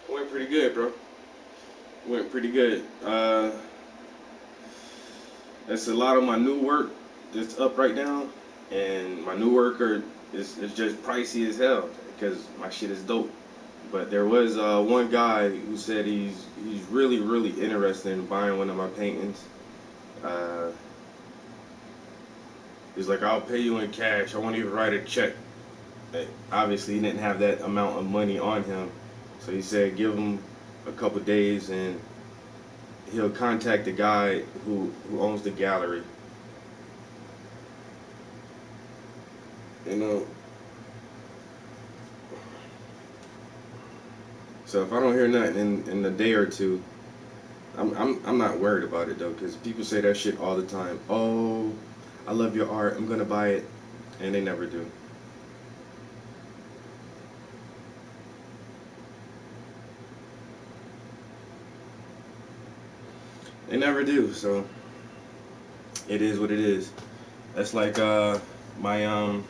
Went pretty good, bro. Went pretty good. That's a lot of my new work that's up right now, and my new worker is just pricey as hell because my shit is dope. But there was one guy who said he's really interested in buying one of my paintings. Uh, he's like, I'll pay you in cash. I won't even write a check. Obviously, he didn't have that amount of money on him, so he said give him a couple days and he'll contact the guy who owns the gallery. You know, so if I don't hear nothing in a day or two, I'm not worried about it though, because people say that shit all the time. Oh, I love your art. I'm gonna buy it, and they never do. They never do. So it is what it is. That's like my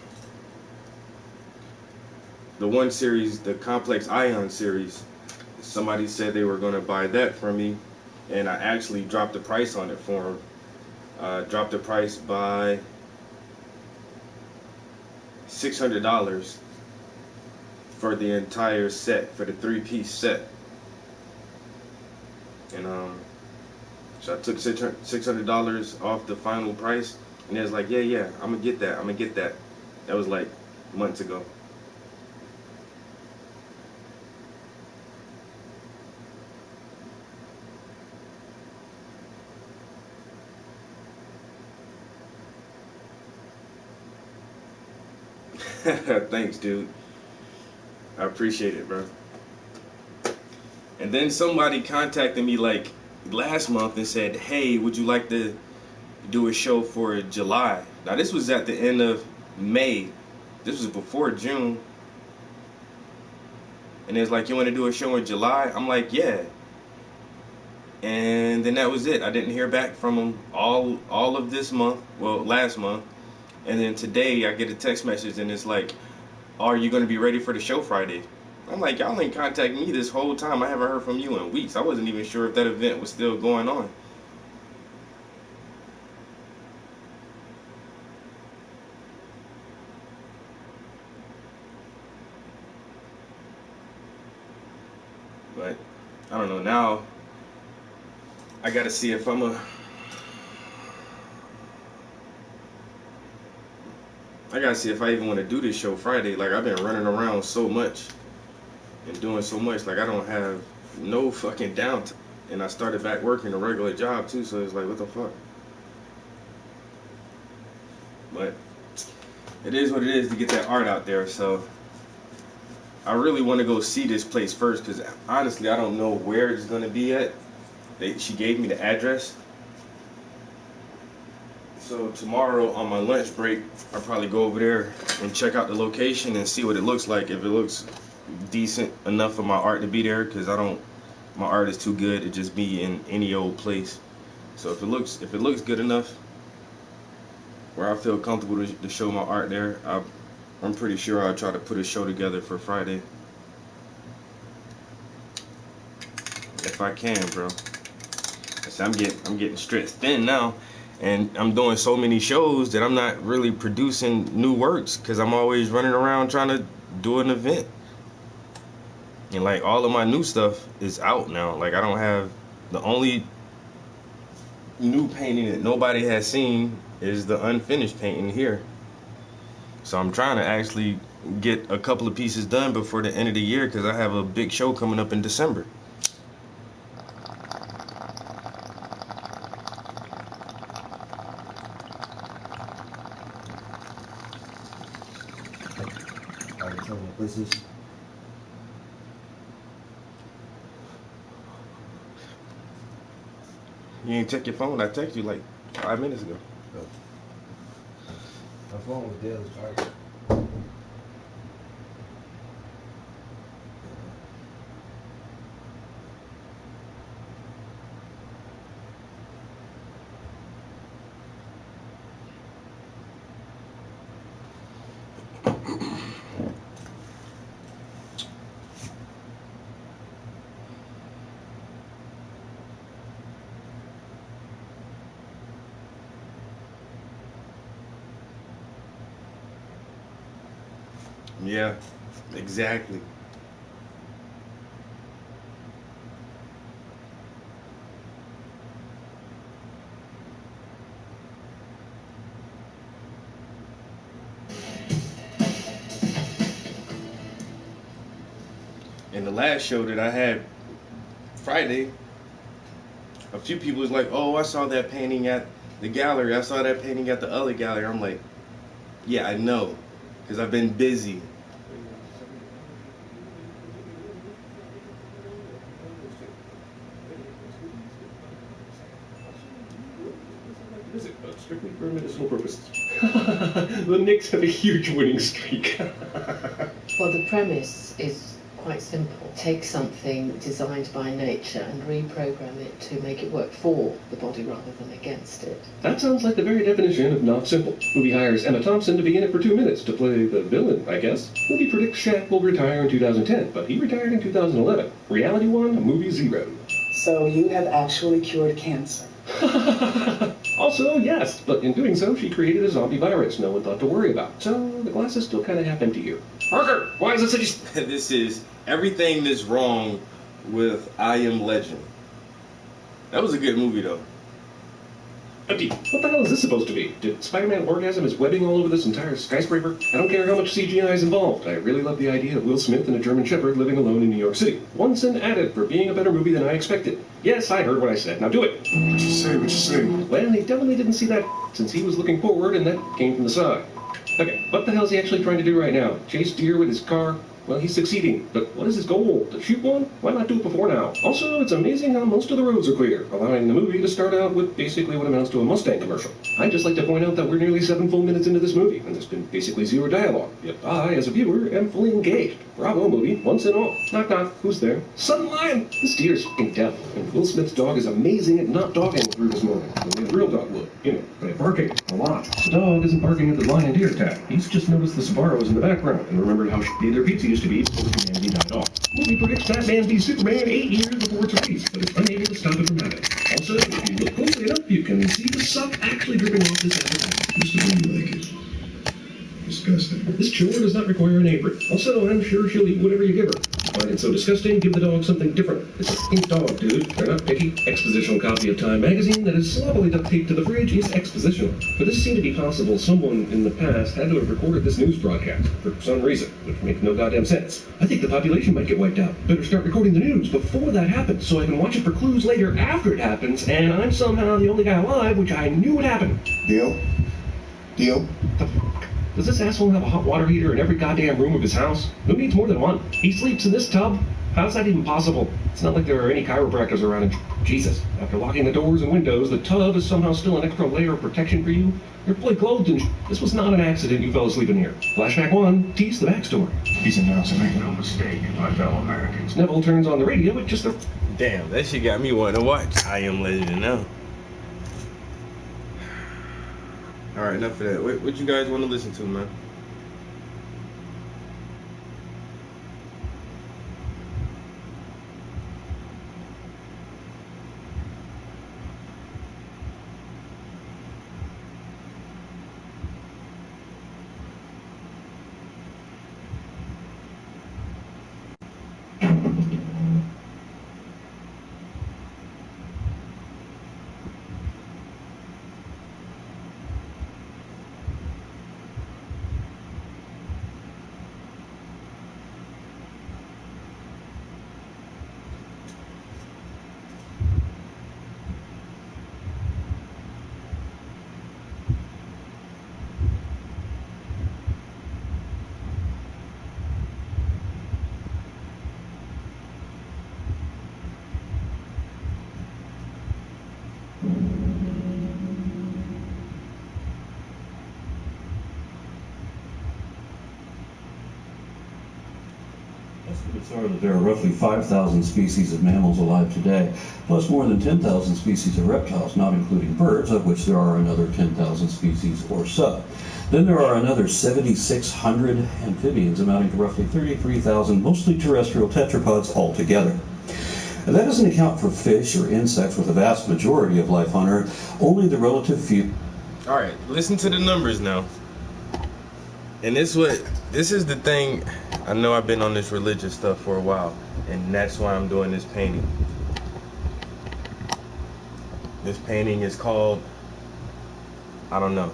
the one series, the Complex Ion series. Somebody said they were gonna buy that from me, and I actually dropped the price on it for them. Dropped the price by $600 for the entire set, for the three-piece set. And so I took $600 off the final price, and they was like, yeah, I'm gonna get that, I'm gonna get that. That was like months ago. Thanks, dude. I appreciate it, bro. And then somebody contacted me like last month and said, hey, would you like to do a show for July? Now this was at the end of May. This was before June. And it's like, you want to do a show in July? I'm like, yeah. And then that was it. I didn't hear back from them all of this month. Well, last month. And then today I get a text message and it's like, are you going to be ready for the show Friday? I'm like, y'all ain't contacted me this whole time. I haven't heard from you in weeks. I wasn't even sure if that event was still going on. But I don't know. Now I got to see if I got to see if I even want to do this show Friday. Like I've been running around so much and doing so much. Like I don't have no fucking downtime. And I started back working a regular job too. So it's like, what the fuck? But it is what it is to get that art out there. So I really want to go see this place first because honestly, I don't know where it's gonna be at. She gave me the address. So tomorrow on my lunch break, I'll probably go over there and check out the location and see what it looks like. If it looks decent enough for my art to be there, because I don't, my art is too good to just be in any old place. So if it looks good enough, where I feel comfortable to show my art there, I'm pretty sure I'll try to put a show together for Friday. If I can, bro. I'm getting stretched thin now. And I'm doing so many shows that I'm not really producing new works because I'm always running around trying to do an event. And like all of my new stuff is out now. Like I don't have, the only new painting that nobody has seen is the unfinished painting here. So I'm trying to actually get a couple of pieces done before the end of the year because I have a big show coming up in December. You ain't check your phone? I texted you like 5 minutes ago. My phone was dead as charged. Yeah, exactly. And the last show that I had Friday, a few people was like, "Oh, I saw that painting at the gallery. I saw that painting at the other gallery." I'm like, "Yeah, I know, because I've been busy." Visit, but strictly for medicinal purposes. The Knicks have a huge winning streak. Well, the premise is quite simple. Take something designed by nature and reprogram it to make it work for the body rather than against it. That sounds like the very definition of not simple. Movie hires Emma Thompson to be in it for 2 minutes to play the villain, I guess. Movie predicts Shaq will retire in 2010, but he retired in 2011. Reality 1, movie 0. So you have actually cured cancer. Also, yes, but in doing so, she created a zombie virus no one thought to worry about. So the glass is still kind of half empty here. Parker, why is the city... This is everything that's wrong with I Am Legend. That was a good movie though. Empty. What the hell is this supposed to be? Did Spider-Man orgasm his webbing all over this entire skyscraper? I don't care how much CGI is involved. I really love the idea of Will Smith and a German Shepherd living alone in New York City. 1 cent added for being a better movie than I expected. Yes, I heard what I said. Now do it. What you say? Well, he definitely didn't see that since he was looking forward and that came from the side. Okay, what the hell is he actually trying to do right now? Chase deer with his car? Well, he's succeeding, but what is his goal? To shoot one? Why not do it before now? Also, it's amazing how most of the roads are clear, allowing the movie to start out with basically what amounts to a Mustang commercial. I'd just like to point out that we're nearly 7 full minutes into this movie, and there's been basically 0 dialogue. Yet I, as a viewer, am fully engaged. Bravo, movie, once and all. Knock knock, who's there? Sudden lion! This deer's fucking deaf, and Will Smith's dog is amazing at not dogging through this movie, the way a real dog would, you know, by barking a lot. The dog isn't barking at the lion deer attack. He's just noticed the Sbarros in the background and remembered how shitty their pizza used to be before humanity died off. Movie predicts Batman v Superman 8 years before its release, but it's unable to stop it from happening. Also, if you look closely enough, you can see the suck actually dripping off this advertisement. Just the way you like it. Disgusting. This chore does not require an apron. Also, I'm sure she'll eat whatever you give her. Find it so disgusting, give the dog something different. It's a fucking dog, dude. They're not picky. Expositional copy of Time magazine that is sloppily duct taped to the fridge is expositional. For this seemed to be possible, someone in the past had to have recorded this news broadcast for some reason, which makes no goddamn sense. I think the population might get wiped out. Better start recording the news before that happens, so I can watch it for clues later after it happens, and I'm somehow the only guy alive, which I knew would happen. Deal? The fuck? Does this asshole have a hot water heater in every goddamn room of his house? Who needs more than one? He sleeps in this tub? How's that even possible? It's not like there are any chiropractors around and Jesus. After locking the doors and windows, the tub is somehow still an extra layer of protection for you? You're fully clothed and This was not an accident you fell asleep in here. Flashback 1, tease the backstory. He's announcing, make no mistake, my fellow Americans. Neville turns on the radio with just a... Damn, that shit got me wanting to watch I Am Legend now. Alright, enough of that. What you guys want to listen to, man? Estimates are that there are roughly 5,000 species of mammals alive today, plus more than 10,000 species of reptiles, not including birds, of which there are another 10,000 species or so. Then there are another 7,600 amphibians, amounting to roughly 33,000, mostly terrestrial tetrapods altogether. And that doesn't account for fish or insects, with a vast majority of life on Earth. Only the relative few. All right, listen to the numbers now. And this is the thing. I know I've been on this religious stuff for a while, and that's why I'm doing this painting. This painting is called, I don't know.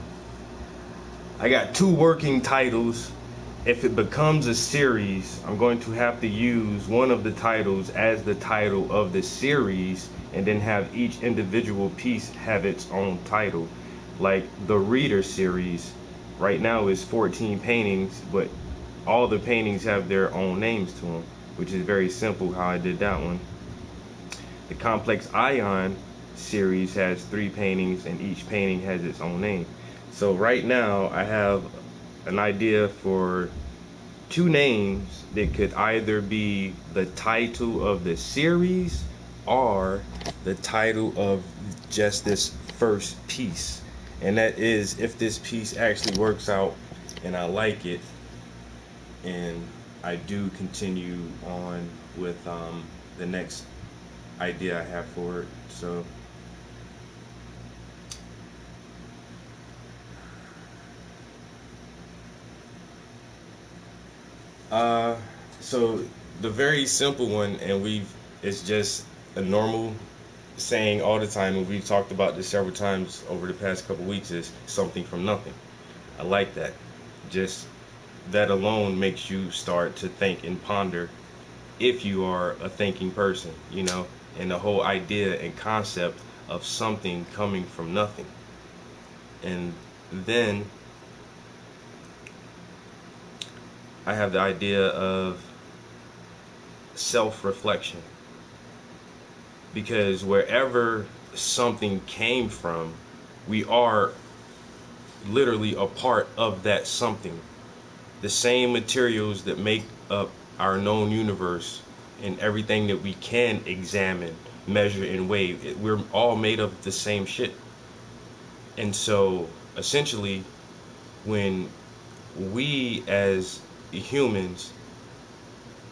I got 2 working titles. If it becomes a series, I'm going to have to use one of the titles as the title of the series, and then have each individual piece have its own title. Like the Reader series right now is 14 paintings, but all the paintings have their own names to them, which is very simple how I did that one. The Complex Ion series has 3 paintings, and each painting has its own name. So right now I have an idea for 2 names that could either be the title of the series or the title of just this first piece. And that is, if this piece actually works out and I like it, and I do continue on with the next idea I have for it. So the very simple one, and it's just a normal saying all the time, and we've talked about this several times over the past couple weeks, is something from nothing. I like that. Just that alone makes you start to think and ponder, if you are a thinking person, you know, and the whole idea and concept of something coming from nothing. And then I have the idea of self-reflection, because wherever something came from, we are literally a part of that something. The same materials that make up our known universe and everything that we can examine, measure, and weigh, we're all made of the same shit. And so essentially, when we as humans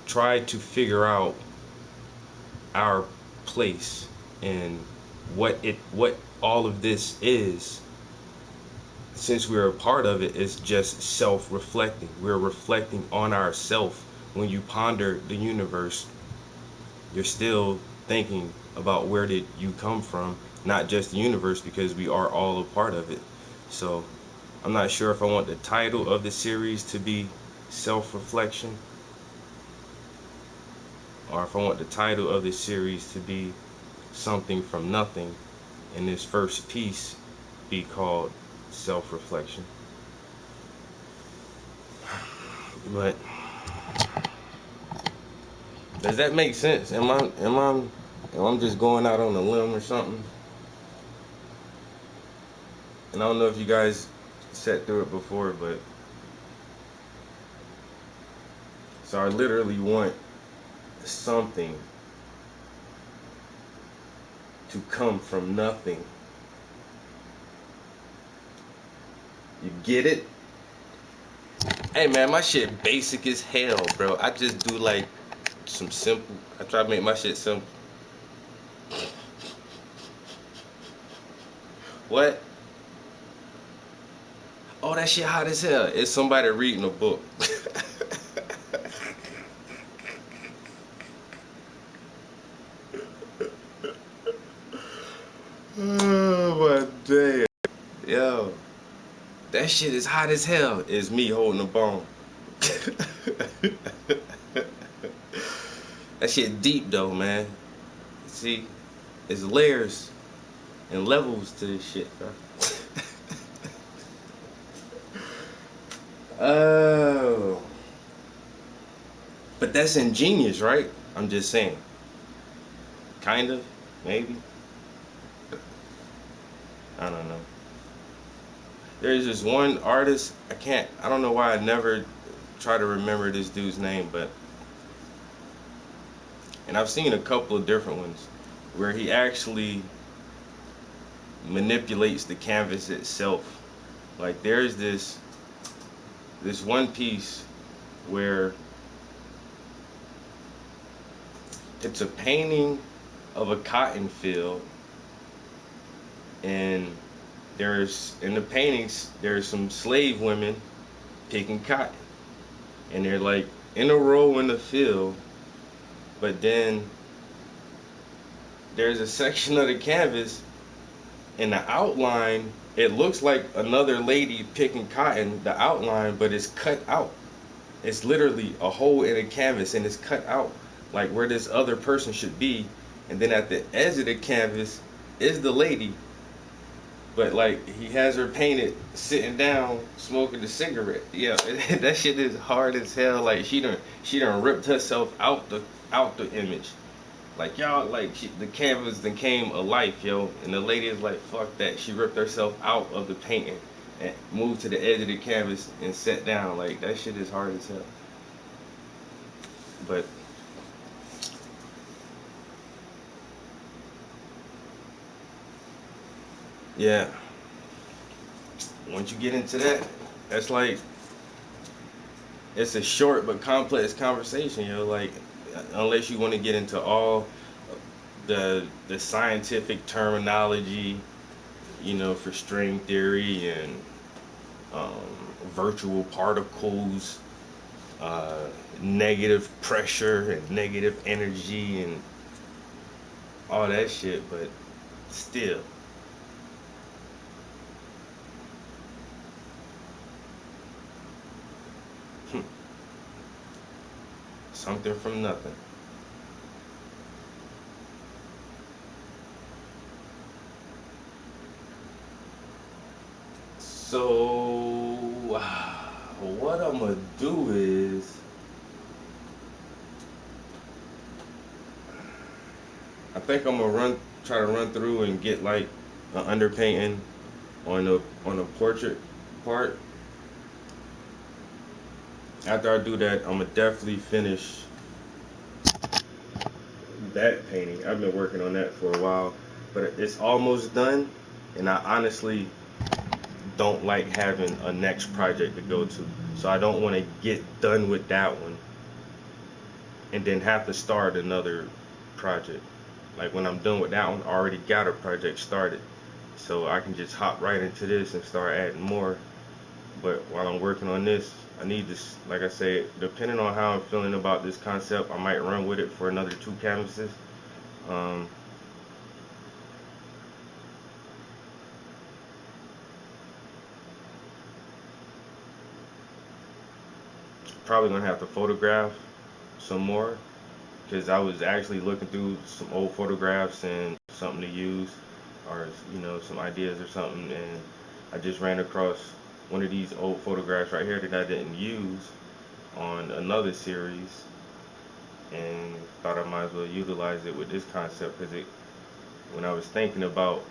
try to figure out our place and what all of this is, since we're a part of it, it's just self-reflecting. We're reflecting on ourselves. When you ponder the universe, you're still thinking about where did you come from, not just the universe, because we are all a part of it. So I'm not sure if I want the title of the series to be self-reflection, or if I want the title of the series to be something from nothing, and this first piece be called self-reflection. But does that make sense? Am I just going out on a limb or something? And I don't know if you guys sat through it before, but so I literally want something to come from nothing. You get it? Hey man, my shit basic as hell, bro. I just do like some simple. I try to make my shit simple. What? Oh, that shit hot as hell. It's somebody reading a book. Oh my damn. Yo. That shit is hot as hell. It's me holding a bone. That shit deep though, man. See, it's layers and levels to this shit, bro. Oh. But that's ingenious, right? I'm just saying. Kind of, maybe. I don't know. There's this one artist, I don't know why I never try to remember this dude's name, but and I've seen a couple of different ones where he actually manipulates the canvas itself. Like there's this one piece where it's a painting of a cotton field, and there's in the paintings there's some slave women picking cotton, and they're like in a row in the field, but then there's a section of the canvas in the outline, it looks like another lady picking cotton, the outline, but it's cut out. It's literally a hole in a canvas and it's cut out like where this other person should be, and then at the edge of the canvas is the lady, but like he has her painted sitting down smoking a cigarette. Yeah, that shit is hard as hell. Like she done ripped herself out the image. Like y'all, like the canvas then came alive, yo, and the lady is like, fuck that. She ripped herself out of the painting and moved to the edge of the canvas and sat down. Like that shit is hard as hell. But yeah, once you get into that, that's like it's a short but complex conversation, yo. Like unless you want to get into all the scientific terminology, you know, for string theory and virtual particles, negative pressure and negative energy and all that shit, but still. Something from nothing. So what I'm gonna do is I think I'm gonna try to run through and get like an underpainting on the portrait part. After I do that, I'm gonna definitely finish that painting. I've been working on that for a while, but it's almost done, and I honestly don't like having a next project to go to. So I don't want to get done with that one and then have to start another project. Like when I'm done with that one, I already got a project started. So I can just hop right into this and start adding more. But while I'm working on this, I need this, like I said, depending on how I'm feeling about this concept, I might run with it for another 2 canvases. Probably gonna have to photograph some more because I was actually looking through some old photographs and something to use, or you know, some ideas or something, and I just ran across one of these old photographs right here that I didn't use on another series, and thought I might as well utilize it with this concept because when I was thinking about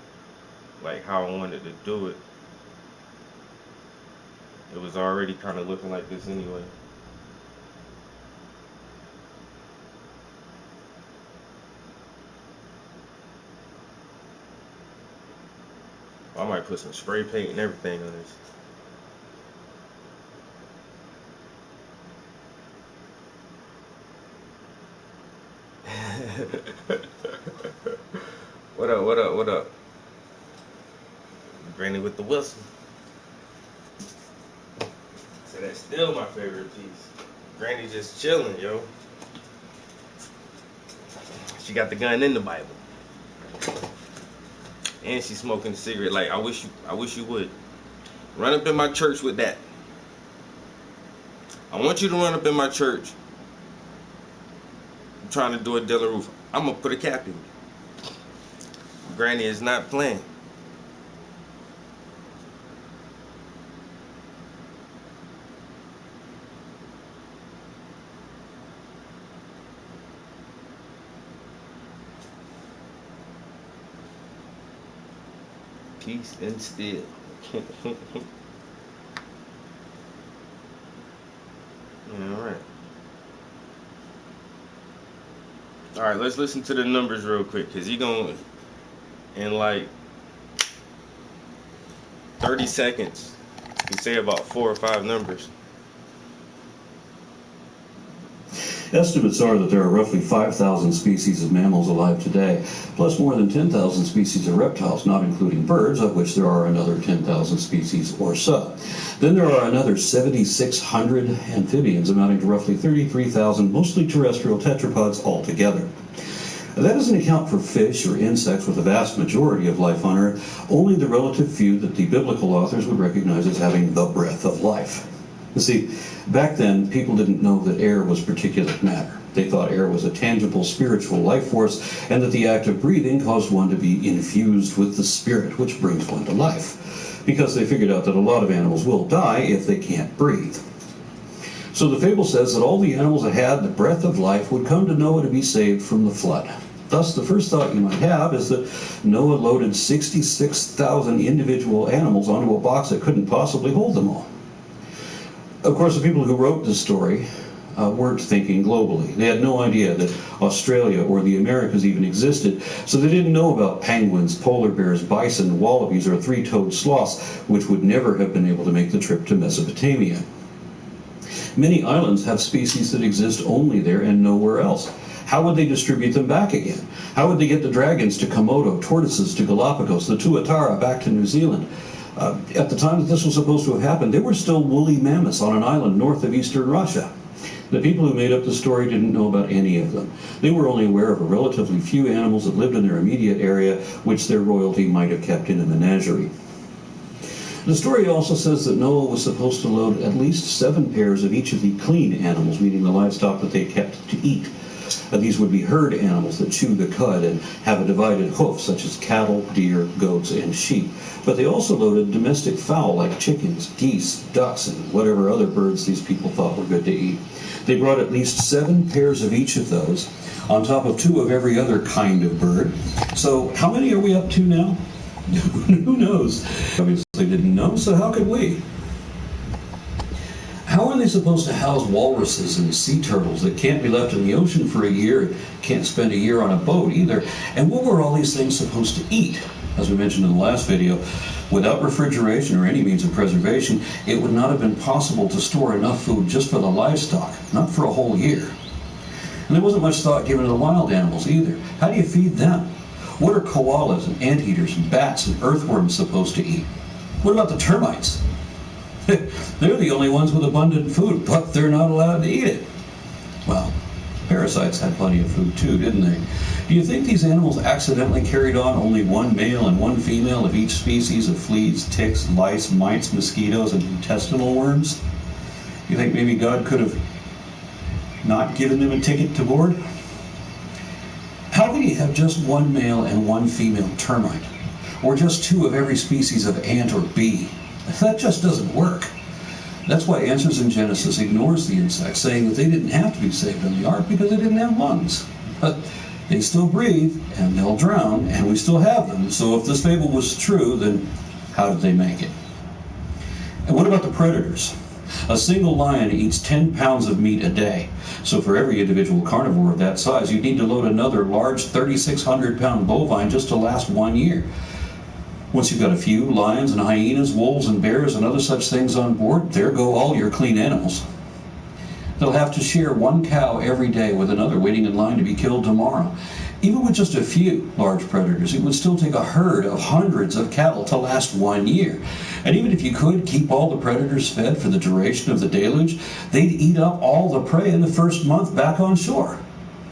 like how I wanted to do it, it was already kind of looking like this anyway. I might put some spray paint and everything on this. What up, what up, what up? Granny with the whistle. So that's still my favorite piece. Granny just chilling, yo. She got the gun in the Bible. And she's smoking a cigarette. Like I wish you would. Run up in my church with that. I want you to run up in my church. I'm trying to do a Dylan Roof. I'm gonna put a cap in you. Granny is not playing. Peace and still. Yeah, alright. All right, let's listen to the numbers real quick, because he going in like 30 seconds. You say about 4 or 5 numbers. Estimates are that there are roughly 5,000 species of mammals alive today, plus more than 10,000 species of reptiles, not including birds, of which there are another 10,000 species or so. Then there are another 7,600 amphibians, amounting to roughly 33,000, mostly terrestrial tetrapods altogether. That doesn't account for fish or insects, with the vast majority of life on Earth, only the relative few that the biblical authors would recognize as having the breath of life. You see, back then, people didn't know that air was particulate matter. They thought air was a tangible spiritual life force, and that the act of breathing caused one to be infused with the spirit, which brings one to life, because they figured out that a lot of animals will die if they can't breathe. So the fable says that all the animals that had the breath of life would come to Noah to be saved from the flood. Thus, the first thought you might have is that Noah loaded 66,000 individual animals onto a box that couldn't possibly hold them all. Of course, the people who wrote this story weren't thinking globally. They had no idea that Australia or the Americas even existed, so they didn't know about penguins, polar bears, bison, wallabies, or three-toed sloths, which would never have been able to make the trip to Mesopotamia. Many islands have species that exist only there and nowhere else. How would they distribute them back again? How would they get the dragons to Komodo, tortoises to Galapagos, the tuatara back to New Zealand? At the time that this was supposed to have happened, there were still woolly mammoths on an island north of eastern Russia. The people who made up the story didn't know about any of them. They were only aware of a relatively few animals that lived in their immediate area, which their royalty might have kept in a menagerie. The story also says that Noah was supposed to load at least 7 pairs of each of the clean animals, meaning the livestock that they kept to eat. These would be herd animals that chew the cud and have a divided hoof, such as cattle, deer, goats, and sheep. But they also loaded domestic fowl like chickens, geese, ducks, and whatever other birds these people thought were good to eat. They brought at least 7 pairs of each of those, on top of 2 of every other kind of bird. So how many are we up to now? Who knows? Obviously didn't know, so how could we? How are they supposed to house walruses and sea turtles that can't be left in the ocean for a year, can't spend a year on a boat either? And what were all these things supposed to eat? As we mentioned in the last video, without refrigeration or any means of preservation, it would not have been possible to store enough food just for the livestock, not for a whole year. And there wasn't much thought given to the wild animals either. How do you feed them? What are koalas and anteaters and bats and earthworms supposed to eat? What about the termites? They're the only ones with abundant food, but they're not allowed to eat it. Well, parasites had plenty of food too, didn't they? Do you think these animals accidentally carried on only 1 male and 1 female of each species of fleas, ticks, lice, mites, mosquitoes, and intestinal worms? You think maybe God could have not given them a ticket to board? How can you have just 1 male and 1 female termite? Or just 2 of every species of ant or bee? That just doesn't work. That's why Answers in Genesis ignores the insects, saying that they didn't have to be saved on the ark because they didn't have lungs. But they still breathe, and they'll drown, and we still have them. So if this fable was true, then how did they make it? And what about the predators? A single lion eats 10 pounds of meat a day. So for every individual carnivore of that size, you'd need to load another large 3,600-pound bovine just to last 1 year. Once you've got a few lions and hyenas, wolves and bears and other such things on board, there go all your clean animals. They'll have to share 1 cow every day with another waiting in line to be killed tomorrow. Even with just a few large predators, it would still take a herd of hundreds of cattle to last 1 year. And even if you could keep all the predators fed for the duration of the deluge, they'd eat up all the prey in the first month back on shore.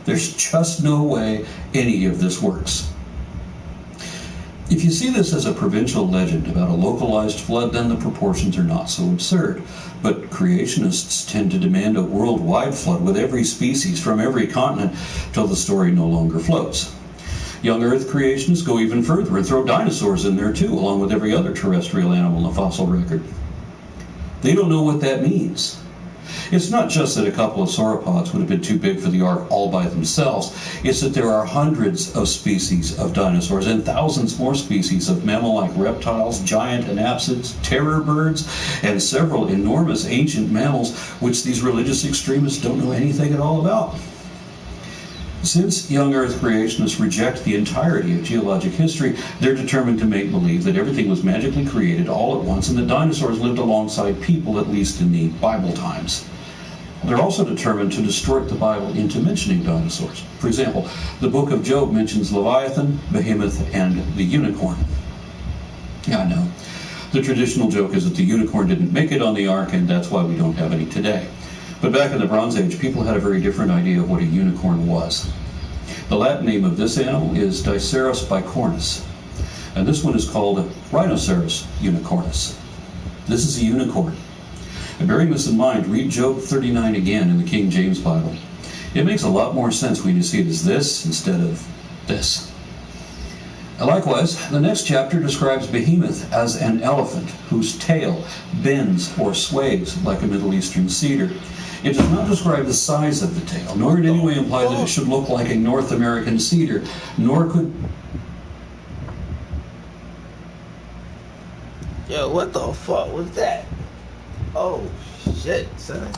There's just no way any of this works. If you see this as a provincial legend about a localized flood, then the proportions are not so absurd. But creationists tend to demand a worldwide flood with every species from every continent till the story no longer floats. Young Earth creationists go even further and throw dinosaurs in there too, along with every other terrestrial animal in the fossil record. They don't know what that means. It's not just that a couple of sauropods would have been too big for the ark all by themselves. It's that there are hundreds of species of dinosaurs and thousands more species of mammal-like reptiles, giant anapsids, terror birds, and several enormous ancient mammals which these religious extremists don't know anything at all about. Since young Earth creationists reject the entirety of geologic history, they're determined to make believe that everything was magically created all at once and that dinosaurs lived alongside people, at least in the Bible times. They're also determined to distort the Bible into mentioning dinosaurs. For example, the book of Job mentions Leviathan, Behemoth, and the unicorn. Yeah, I know. The traditional joke is that the unicorn didn't make it on the ark, and that's why we don't have any today. But back in the Bronze Age, people had a very different idea of what a unicorn was. The Latin name of this animal is Diceros bicornis, and this one is called Rhinoceros unicornis. This is a unicorn. And bearing this in mind, read Job 39 again in the King James Bible. It makes a lot more sense when you see it as this instead of this. Likewise, the next chapter describes Behemoth as an elephant whose tail bends or sways like a Middle Eastern cedar. It does not describe the size of the tail, nor in any way imply that it should look like a North American cedar, nor could... Yo, what the fuck was that? Oh, shit, son.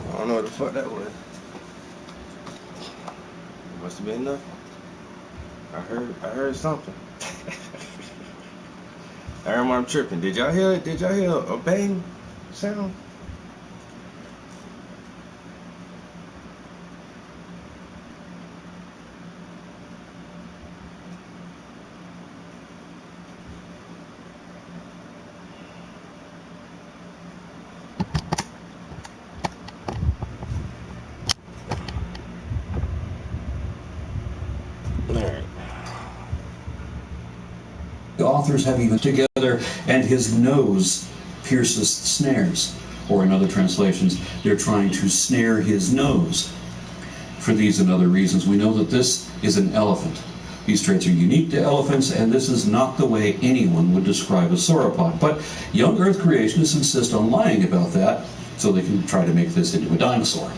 I don't know what the fuck that was. Must have been nothing. I heard something. I heard I'm tripping. Did y'all hear it? Did y'all hear a bang sound? The authors have even together, and his nose pierces snares. Or in other translations, they're trying to snare his nose. For these and other reasons, we know that this is an elephant. These traits are unique to elephants, and this is not the way anyone would describe a sauropod. But young Earth creationists insist on lying about that, so they can try to make this into a dinosaur.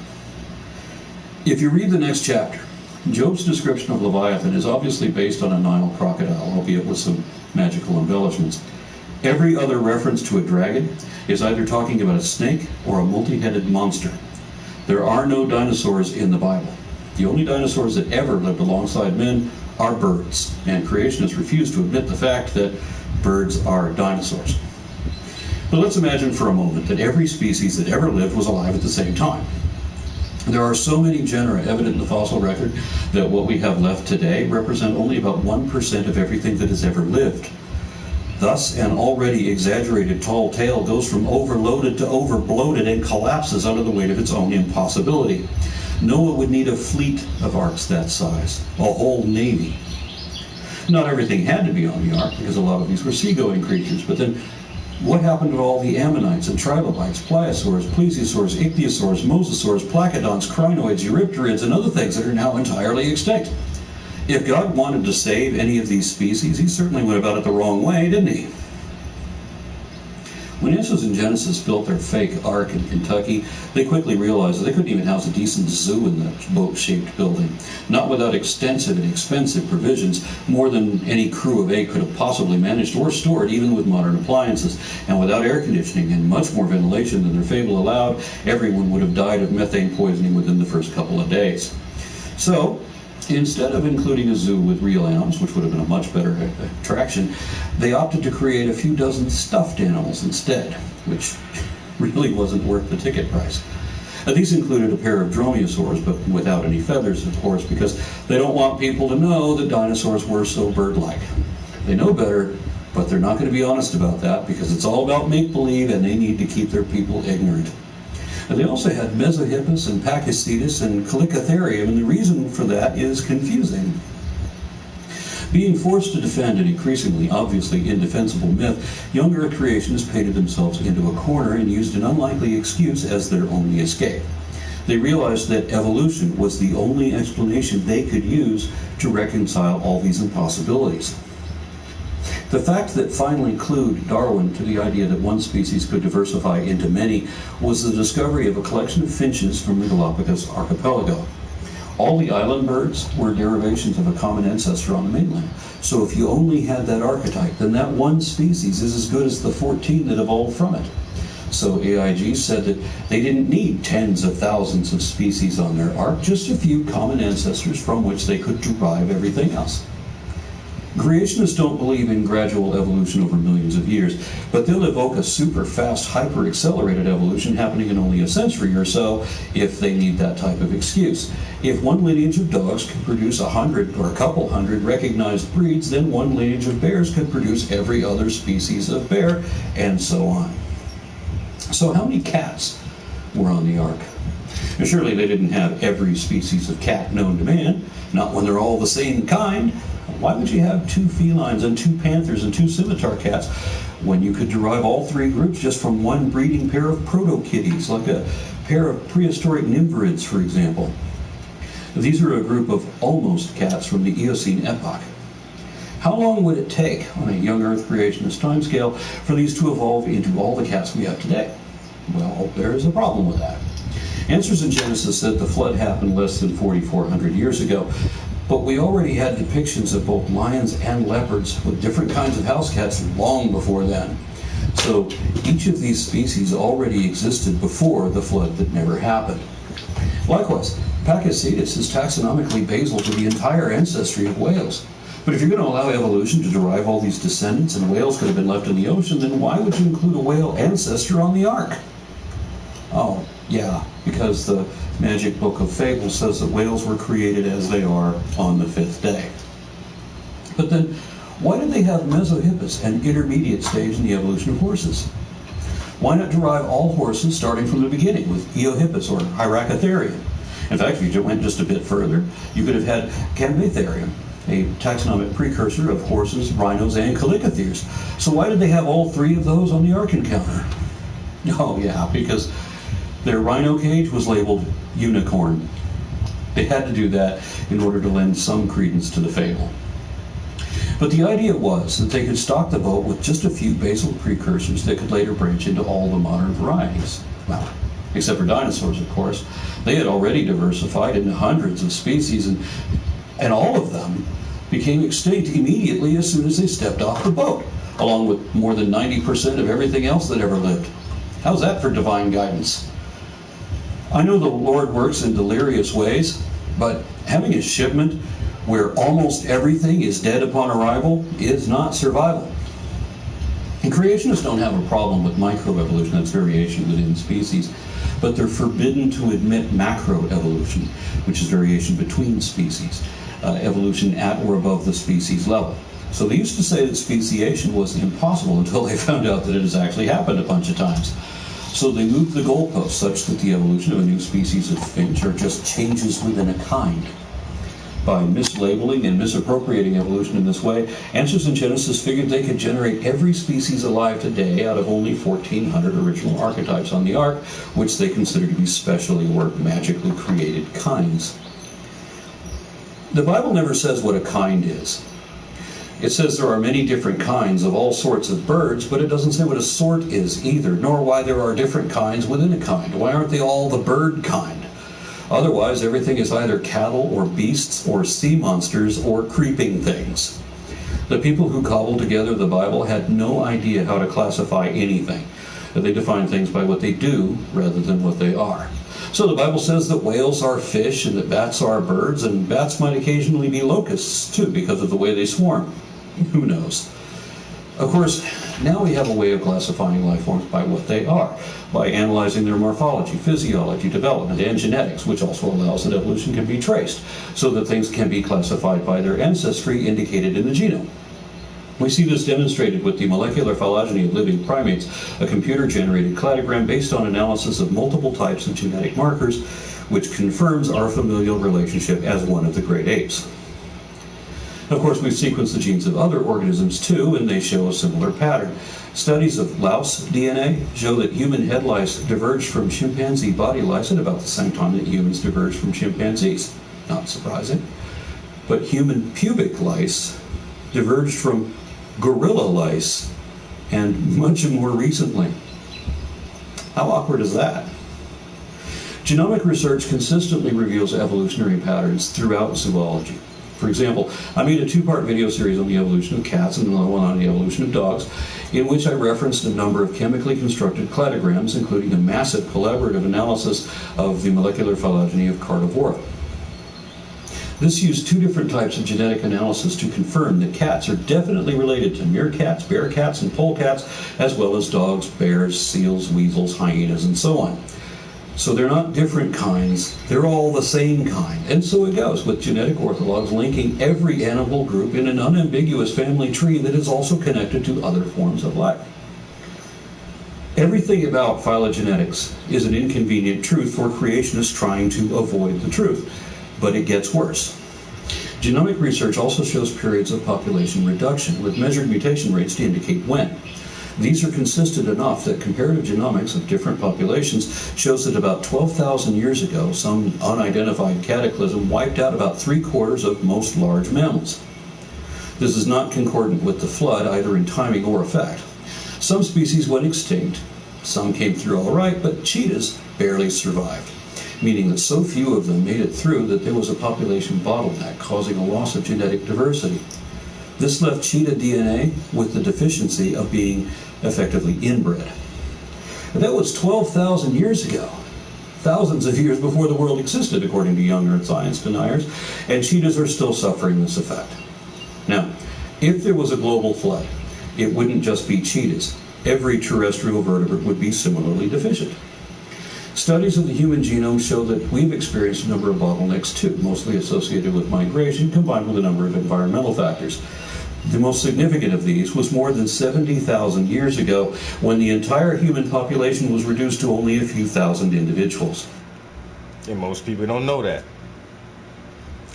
If you read the next chapter, Job's description of Leviathan is obviously based on a Nile crocodile, albeit with some magical embellishments. Every other reference to a dragon is either talking about a snake or a multi-headed monster. There are no dinosaurs in the Bible. The only dinosaurs that ever lived alongside men are birds, and creationists refuse to admit the fact that birds are dinosaurs. But let's imagine for a moment that every species that ever lived was alive at the same time. There are so many genera evident in the fossil record that what we have left today represent only about 1% of everything that has ever lived. Thus, an already exaggerated tall tale goes from overloaded to overbloated and collapses under the weight of its own impossibility. Noah would need a fleet of arks that size, a whole navy. Not everything had to be on the ark, because a lot of these were seagoing creatures, but then what happened to all the ammonites and trilobites, pliosaurs, plesiosaurs, ichthyosaurs, mosasaurs, placodonts, crinoids, eurypterids, and other things that are now entirely extinct? If God wanted to save any of these species, he certainly went about it the wrong way, didn't he? When Essos and Genesis built their fake ark in Kentucky, they quickly realized that they couldn't even house a decent zoo in that boat-shaped building, not without extensive and expensive provisions, more than any crew of 8 could have possibly managed or stored, even with modern appliances. And without air conditioning and much more ventilation than their fable allowed, everyone would have died of methane poisoning within the first couple of days. So, instead of including a zoo with real animals, which would have been a much better attraction, they opted to create a few dozen stuffed animals instead, which really wasn't worth the ticket price. These included a pair of dromaeosaurs, but without any feathers, of course, because they don't want people to know that dinosaurs were so bird-like. They know better, but they're not going to be honest about that, because it's all about make-believe, and they need to keep their people ignorant. And they also had Mesohippus and Pachycetus and Chalicotherium, and the reason for that is confusing. Being forced to defend an increasingly obviously indefensible myth, young Earth creationists painted themselves into a corner and used an unlikely excuse as their only escape. They realized that evolution was the only explanation they could use to reconcile all these impossibilities. The fact that finally clued Darwin to the idea that one species could diversify into many was the discovery of a collection of finches from the Galapagos archipelago. All the island birds were derivations of a common ancestor on the mainland. So if you only had that archetype, then that one species is as good as the 14 that evolved from it. So AIG said that they didn't need tens of thousands of species on their ark, just a few common ancestors from which they could derive everything else. Creationists don't believe in gradual evolution over millions of years, but they'll evoke a super fast, hyper-accelerated evolution happening in only a century or so if they need that type of excuse. If one lineage of dogs can produce 100 or a couple hundred recognized breeds, then one lineage of bears could produce every other species of bear, and so on. So how many cats were on the ark? Now, surely they didn't have every species of cat known to man, not when they're all the same kind. Why would you have 2 felines and 2 panthers and 2 scimitar cats when you could derive all 3 groups just from one breeding pair of proto-kitties, like a pair of prehistoric nymphorids, for example? These are a group of almost cats from the Eocene epoch. How long would it take on a young Earth creationist timescale for these to evolve into all the cats we have today? Well, there is a problem with that. Answers in Genesis said the flood happened less than 4,400 years ago, but we already had depictions of both lions and leopards with different kinds of house cats long before then. So each of these species already existed before the flood that never happened. Likewise, Pachycetus is taxonomically basal to the entire ancestry of whales. But if you're going to allow evolution to derive all these descendants and whales could have been left in the ocean, then why would you include a whale ancestor on the ark? Oh, yeah, because the Magic Book of Fables says that whales were created as they are on the 5th day. But then, why did they have Mesohippus, an intermediate stage in the evolution of horses? Why not derive all horses starting from the beginning with Eohippus or Hyracotherium? In fact, if you went just a bit further, you could have had Cambitherium, a taxonomic precursor of horses, rhinos, and chalicotheres. So why did they have all 3 of those on the ark encounter? Oh yeah, because their rhino cage was labeled unicorn. They had to do that in order to lend some credence to the fable. But the idea was that they could stock the boat with just a few basal precursors that could later branch into all the modern varieties. Well, except for dinosaurs, of course. They had already diversified into hundreds of species, and all of them became extinct immediately as soon as they stepped off the boat, along with more than 90% of everything else that ever lived. How's that for divine guidance? I know the Lord works in delirious ways, but having a shipment where almost everything is dead upon arrival is not survival. And creationists don't have a problem with microevolution, that's variation within species, but they're forbidden to admit macroevolution, which is variation between species, evolution at or above the species level. So they used to say that speciation was impossible until they found out that it has actually happened a bunch of times. So they moved the goalposts such that the evolution of a new species of finch are just changes within a kind. By mislabeling and misappropriating evolution in this way, Answers in Genesis figured they could generate every species alive today out of only 1,400 original archetypes on the ark, which they consider to be specially or magically created kinds. The Bible never says what a kind is. It says there are many different kinds of all sorts of birds, but it doesn't say what a sort is either, nor why there are different kinds within a kind. Why aren't they all the bird kind? Otherwise, everything is either cattle or beasts or sea monsters or creeping things. The people who cobbled together the Bible had no idea how to classify anything. They define things by what they do rather than what they are. So the Bible says that whales are fish and that bats are birds, and bats might occasionally be locusts too because of the way they swarm. Who knows? Of course, now we have a way of classifying life forms by what they are, by analyzing their morphology, physiology, development, and genetics, which also allows that evolution can be traced, so that things can be classified by their ancestry indicated in the genome. We see this demonstrated with the molecular phylogeny of living primates, a computer-generated cladogram based on analysis of multiple types of genetic markers, which confirms our familial relationship as one of the great apes. Of course, we've sequenced the genes of other organisms too, and they show a similar pattern. Studies of louse DNA show that human head lice diverged from chimpanzee body lice at about the same time that humans diverged from chimpanzees. Not surprising. But human pubic lice diverged from gorilla lice, and much more recently. How awkward is that? Genomic research consistently reveals evolutionary patterns throughout zoology. For example, I made a two-part video series on the evolution of cats and another one on the evolution of dogs, in which I referenced a number of chemically constructed cladograms, including a massive collaborative analysis of the molecular phylogeny of Carnivora. This used two different types of genetic analysis to confirm that cats are definitely related to meerkats, bearcats, and polecats, as well as dogs, bears, seals, weasels, hyenas, and so on. So they're not different kinds, they're all the same kind. And so it goes, with genetic orthologs linking every animal group in an unambiguous family tree that is also connected to other forms of life. Everything about phylogenetics is an inconvenient truth for creationists trying to avoid the truth. But it gets worse. Genomic research also shows periods of population reduction, with measured mutation rates to indicate when. These are consistent enough that comparative genomics of different populations shows that about 12,000 years ago, some unidentified cataclysm wiped out about 3/4 of most large mammals. This is not concordant with the flood, either in timing or effect. Some species went extinct, some came through all right, but cheetahs barely survived, meaning that so few of them made it through that there was a population bottleneck causing a loss of genetic diversity. This left cheetah DNA with the deficiency of being effectively inbred. And that was 12,000 years ago, thousands of years before the world existed, according to young Earth science deniers, and cheetahs are still suffering this effect. Now, if there was a global flood, it wouldn't just be cheetahs. Every terrestrial vertebrate would be similarly deficient. Studies of the human genome show that we've experienced a number of bottlenecks too, mostly associated with migration combined with a number of environmental factors. The most significant of these was more than 70,000 years ago, when the entire human population was reduced to only a few thousand individuals. And most people don't know that.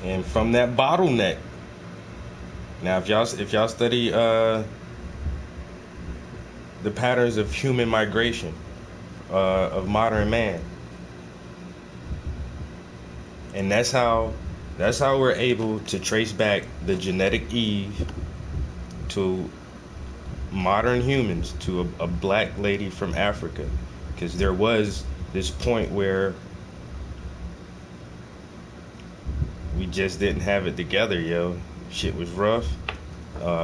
And from that bottleneck, now if y'all study the patterns of human migration, of modern man, and that's how we're able to trace back the genetic Eve to modern humans, to a black lady from Africa, because there was this point where we just didn't have it together, yo. Shit was rough.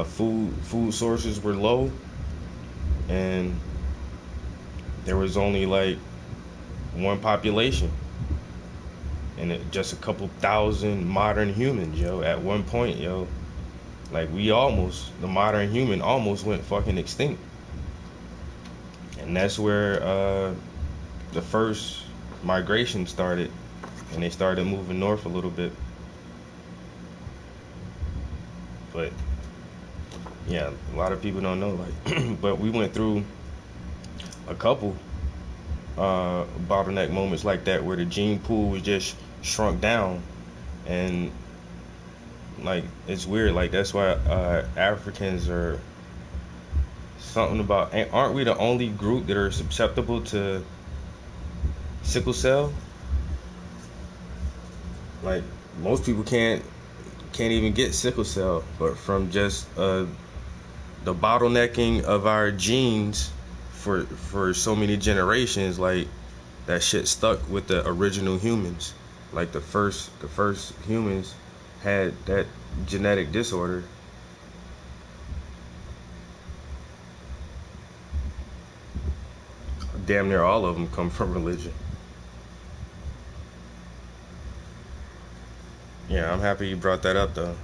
Food sources were low, and there was only like one population, and just a couple thousand modern humans, yo. At one point, yo, like the modern human almost went fucking extinct. And that's where the first migration started, and they started moving north a little bit. But Yeah, a lot of people don't know, like, but we went through a couple bottleneck moments like that where the gene pool was just shrunk down, and like it's weird. Like that's why Africans are something about. Aren't we the only group that are susceptible to sickle cell? Like most people can't even get sickle cell, but from just the bottlenecking of our genes for so many generations, like that shit stuck with the original humans. Like the first humans had that genetic disorder. Damn near all of them come from religion. Yeah, I'm happy you brought that up though.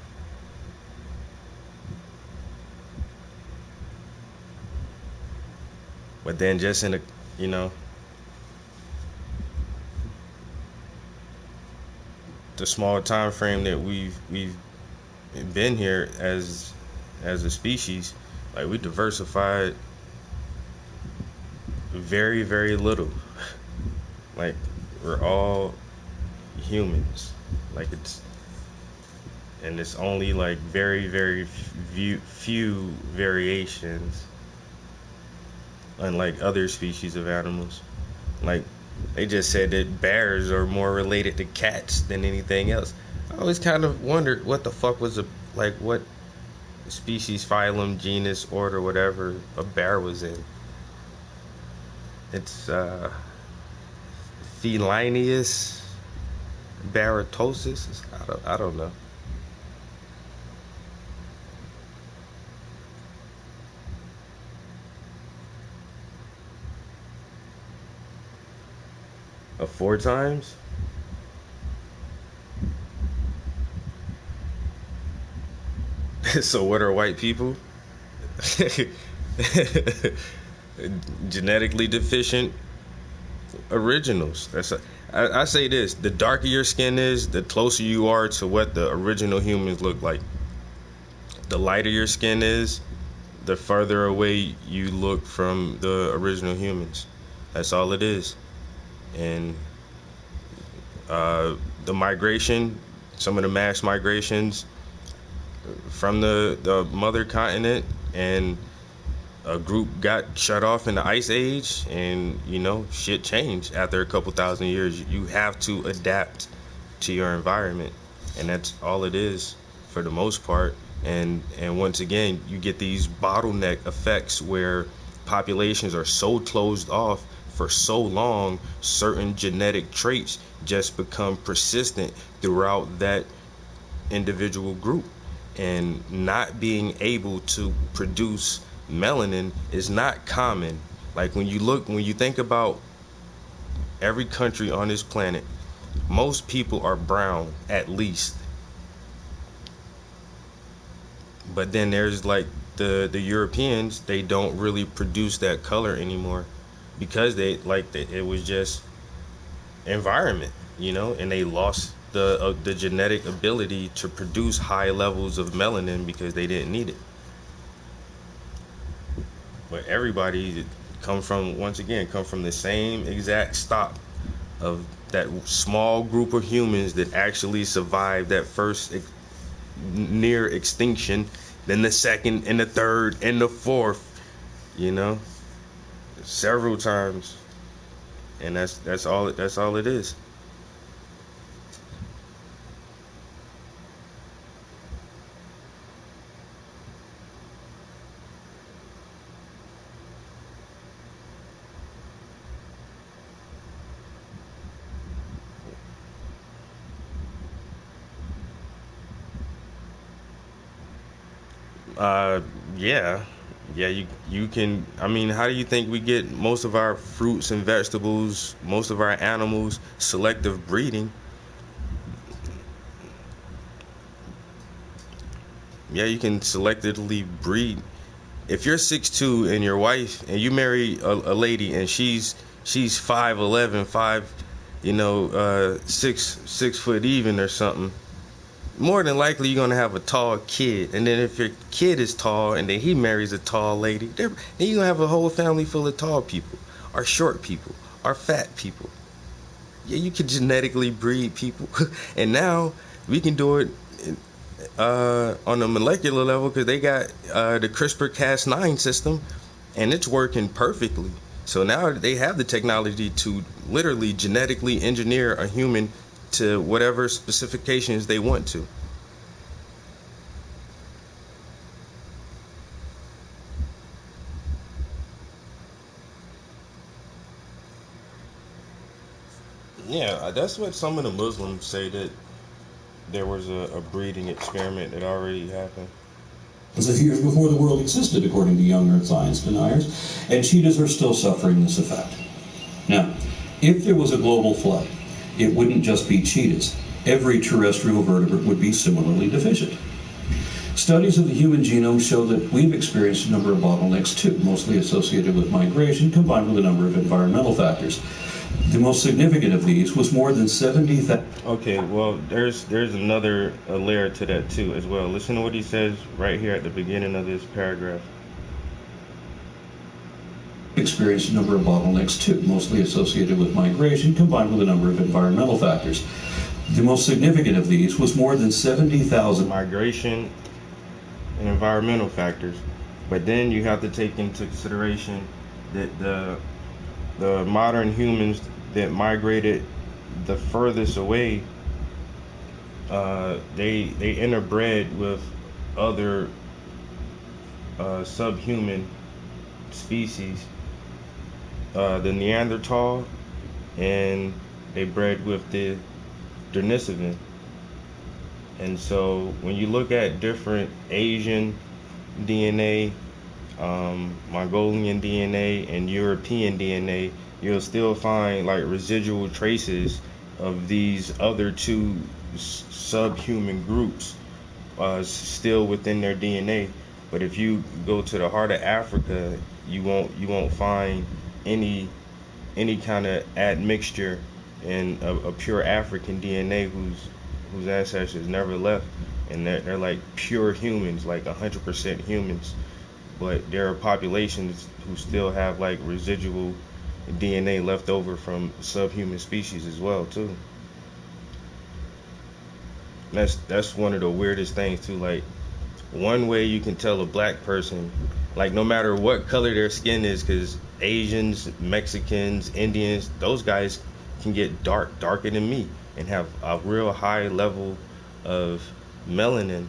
But then just in you know, the small time frame that we've been here as a species, like we diversified very, very little. Like we're all humans. Like it's only like very, very few variations, unlike other species of animals. Like they just said that bears are more related to cats than anything else. I always kind of wondered what the fuck was what species, phylum, genus, order, whatever a bear was in. It's Felinius baratosis. I don't know. Four times? So what are white people? Genetically deficient originals. I say this: the darker your skin is, the closer you are to what the original humans look like. The lighter your skin is, the further away you look from the original humans. That's all it is. And the migration, some of the mass migrations from the mother continent, and a group got shut off in the ice age, and shit changed after a couple thousand years. You have to adapt to your environment, and that's all it is for the most part. And once again, you get these bottleneck effects where populations are so closed off for so long, certain genetic traits just become persistent throughout that individual group. And not being able to produce melanin is not common. Like when you think about every country on this planet, most people are brown at least. But then there's like the Europeans, they don't really produce that color anymore because it was just environment, and they lost the genetic ability to produce high levels of melanin because they didn't need it. But everybody come from the same exact stock of that small group of humans that actually survived that first near extinction, then the second and the third and the fourth, several times. And that's all it is. Yeah. You can. I mean, how do you think we get most of our fruits and vegetables, most of our animals? Selective breeding. Yeah, you can selectively breed. If you're 6'2" and your wife, and you marry a lady and she's 5'11", 6 foot even or something, more than likely you're gonna have a tall kid, and then if your kid is tall and then he marries a tall lady, then you're gonna have a whole family full of tall people, or short people, or fat people. Yeah, you can genetically breed people, and now we can do it on a molecular level because they got the CRISPR-Cas9 system, and it's working perfectly. So now they have the technology to literally genetically engineer a human to whatever specifications they want to. Yeah, that's what some of the Muslims say, that there was a breeding experiment that already happened. Of years before the world existed, according to young earth science deniers, and cheetahs are still suffering this effect. Now, if there was a global flood, it wouldn't just be cheetahs. Every terrestrial vertebrate would be similarly deficient. Studies of the human genome show that we've experienced a number of bottlenecks too, mostly associated with migration combined with a number of environmental factors. The most significant of these was more than 70,000. Okay, well, there's another layer to that too as well. Listen to what he says right here at the beginning of this paragraph. Experienced a number of bottlenecks too, mostly associated with migration combined with a number of environmental factors. The most significant of these was more than 70,000. Migration and environmental factors. But then you have to take into consideration that the modern humans that migrated the furthest away, they interbred with other subhuman species, the Neanderthal, and they bred with the Denisovan. And so when you look at different Asian DNA, Mongolian DNA, and European DNA, you'll still find like residual traces of these other two subhuman groups still within their DNA. But if you go to the heart of Africa, you won't find any kind of admixture in a pure African DNA whose ancestors never left, and they're like pure humans, like 100% humans. But there are populations who still have like residual DNA left over from subhuman species as well too. That's one of the weirdest things too. Like, one way you can tell a black person, like no matter what color their skin is, because Asians, Mexicans, Indians, those guys can get darker than me and have a real high level of melanin,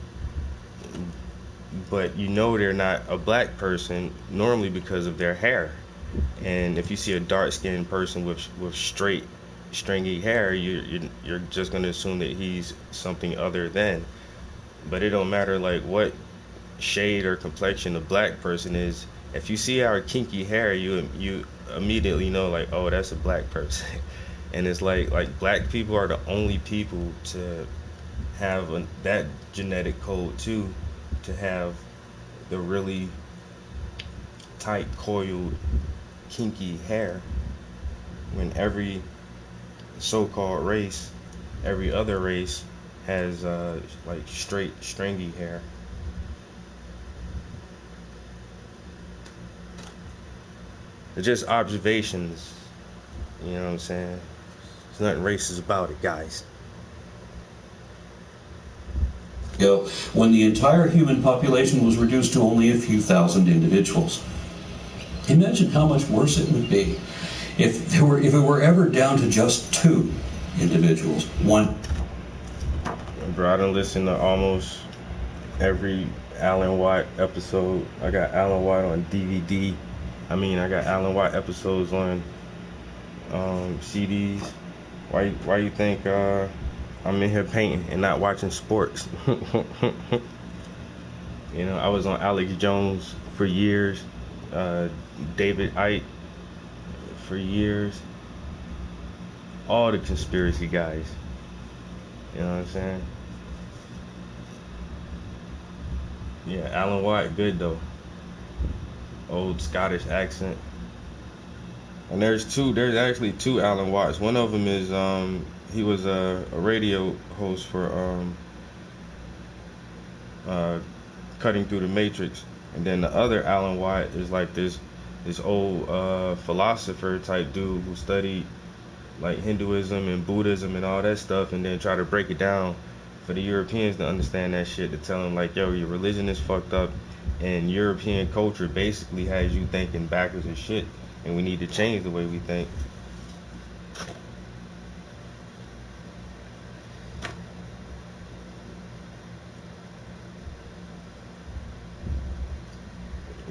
but you know they're not a black person normally because of their hair. And if you see a dark-skinned person with straight stringy hair, you're just going to assume that he's something other than. But it don't matter like what shade or complexion the black person is. If you see our kinky hair, you immediately know like, oh, that's a black person. And it's like black people are the only people to have that genetic code too, to have the really tight coiled kinky hair, when every so-called race, every other race has like straight stringy hair. It's just observations, you know what I'm saying? There's nothing racist about it, guys. When the entire human population was reduced to only a few thousand individuals. Imagine how much worse it would be if it were ever down to just 2 individuals. One. Bro, I done listened to almost every Alan Watt episode. I got Alan Watt on DVD. I got Alan Watt episodes on CDs. Why you think I'm in here painting and not watching sports? You know, I was on Alex Jones for years, David Icke for years, all the conspiracy guys. You know what I'm saying? Yeah, Alan Watt, good though. Old Scottish accent. And there's actually two Alan Watts. One of them is he was a radio host for uh, cutting through the matrix. And then the other Alan Watt is like this old philosopher type dude who studied like Hinduism and Buddhism and all that stuff, and then try to break it down for the Europeans to understand that shit, to tell them like, yo, your religion is fucked up, and European culture basically has you thinking backwards as shit, and we need to change the way we think.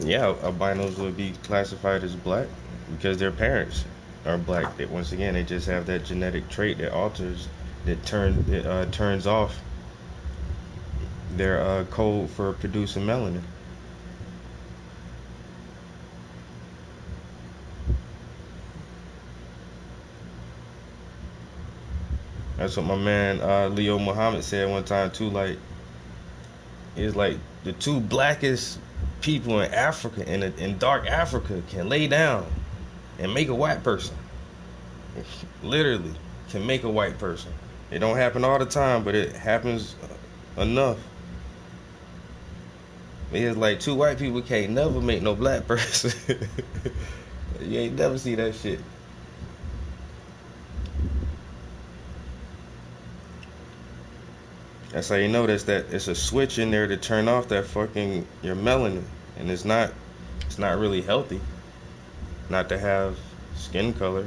Yeah, albinos would be classified as black because their parents are black. Once again, they just have that genetic trait that alters, that turns off their code for producing melanin. That's what my man Leo Muhammad said one time too. Like, it's like the two blackest people in Africa, in dark Africa, can lay down and make a white person. Literally, can make a white person. It don't happen all the time, but it happens enough. It's like two white people can't never make no black person. You ain't never see that shit. That's how you know that it's a switch in there to turn off that fucking your melanin, and it's not really healthy not to have skin color,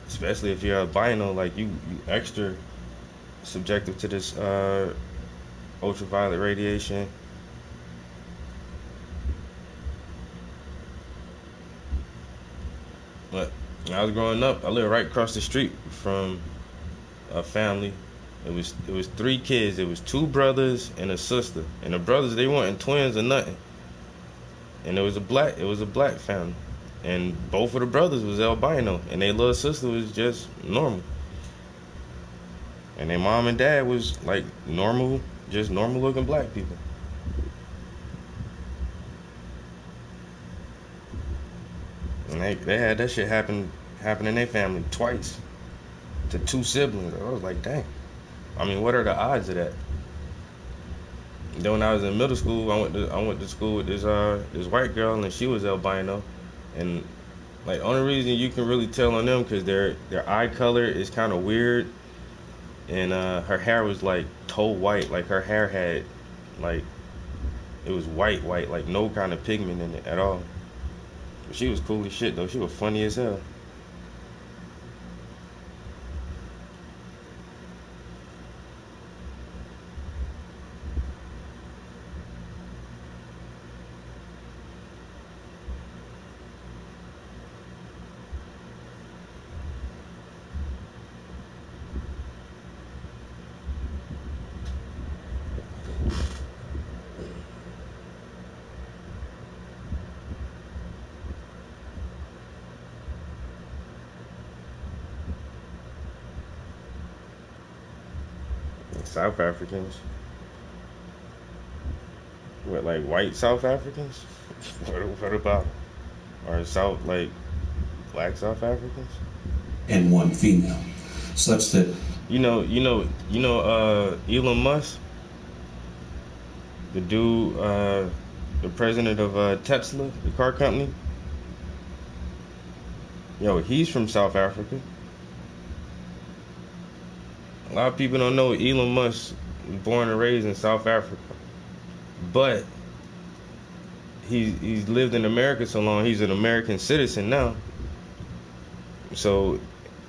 especially if you're albino. Like you extra subjective to this ultraviolet radiation. But when I was growing up, I lived right across the street from a family. It was 3 kids. It was 2 brothers and a sister. And the brothers, they weren't twins or nothing. And it was a black family. And both of the brothers was albino, and their little sister was just normal. And their mom and dad was like normal, just normal looking black people. And they had that shit happen in their family twice to 2 siblings. I was like, dang. I mean, what are the odds of that? Then when I was in middle school, I went to school with this white girl, and she was albino, and like the only reason you can really tell on them because their eye color is kind of weird, and her hair was like toe white, like her hair had like it was white, like no kind of pigment in it at all. But she was cool as shit though. She was funny as hell. South Africans. What, like white South Africans? What about? Or South, like black South Africans? And 1 female, such that You know, Elon Musk, the dude, the president of Tesla, the car company. Yo, he's from South Africa. A lot of people don't know Elon Musk was born and raised in South Africa, but he's lived in America so long. He's an American citizen now. So,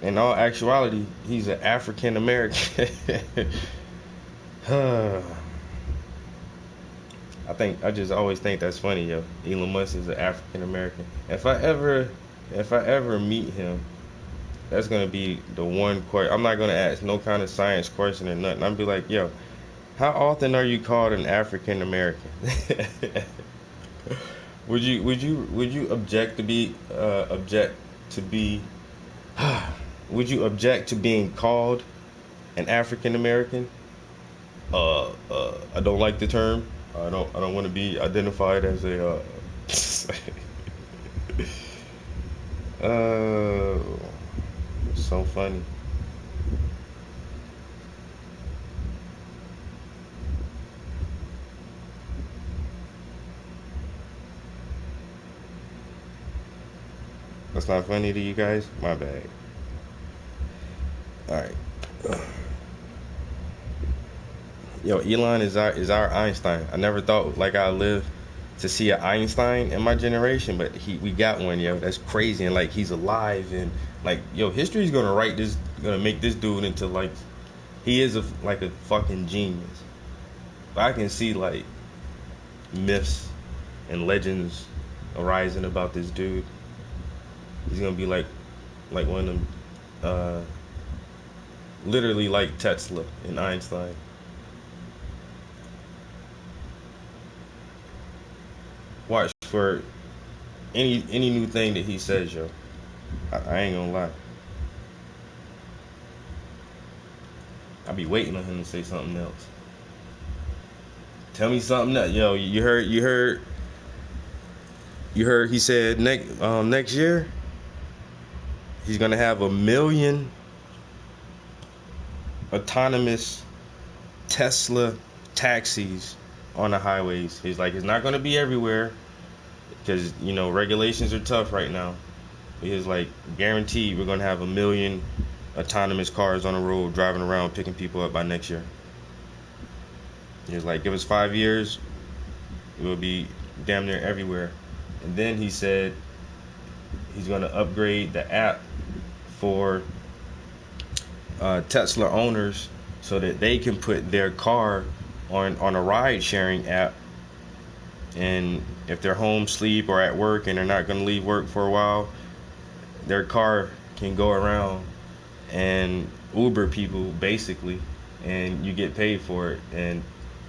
in all actuality, he's an African American. I just always think that's funny, yo. Elon Musk is an African American. If I ever meet him, that's gonna be the one question. I'm not gonna ask no kind of science question or nothing. I'll be like, yo, how often are you called an African American? Would you object to be would you object to being called an African American? I don't like the term. I don't want to be identified as a so funny. That's not funny to you guys? My bad. Alright. Yo, Elon is our Einstein. I never thought like I'd live to see an Einstein in my generation, but we got one, yo. That's crazy, and like he's alive, and like yo, history's gonna make this dude into like he is like a fucking genius. But I can see like myths and legends arising about this dude. He's gonna be like one of them, literally like Tesla and Einstein. Watch for any new thing that he says, yo. I ain't gonna lie. I be waiting on him to say something else. Tell me something else, yo. You heard. He said next year he's gonna have 1 million autonomous Tesla taxis on the highways. He's like, it's not gonna be everywhere because regulations are tough right now. He's like, guaranteed we're gonna have 1 million autonomous cars on the road driving around picking people up by next year. He's like, give us 5 years, it will be damn near everywhere. And then he said he's gonna upgrade the app for Tesla owners so that they can put their car on a ride sharing app, and if they're home, sleep, or at work and they're not going to leave work for a while, their car can go around and Uber people basically, and you get paid for it, and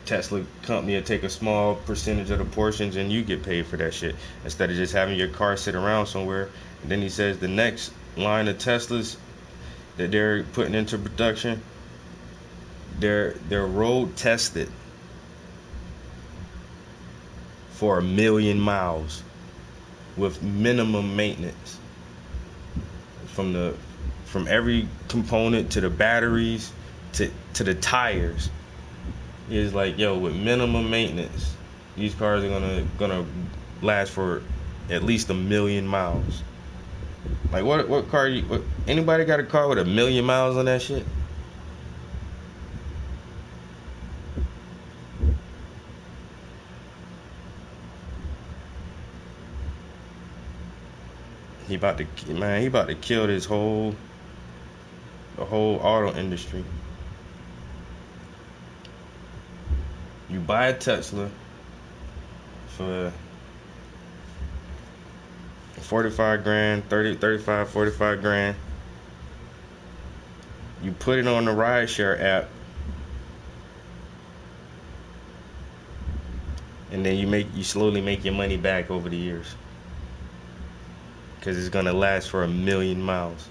Tesla company will take a small percentage of the portions and you get paid for that shit instead of just having your car sit around somewhere. And then he says the next line of Teslas that they're putting into production, they're road tested for 1 million miles with minimum maintenance from every component to the batteries to the tires. Is like, yo, with minimum maintenance, these cars are gonna last for at least 1 million miles. Like what car? Anybody got a car with 1 million miles on that shit? He about to kill the whole auto industry. You buy a Tesla for 45 grand, 35, 45 grand. You put it on the rideshare app, and then you slowly make your money back over the years, because it's gonna last for 1 million miles.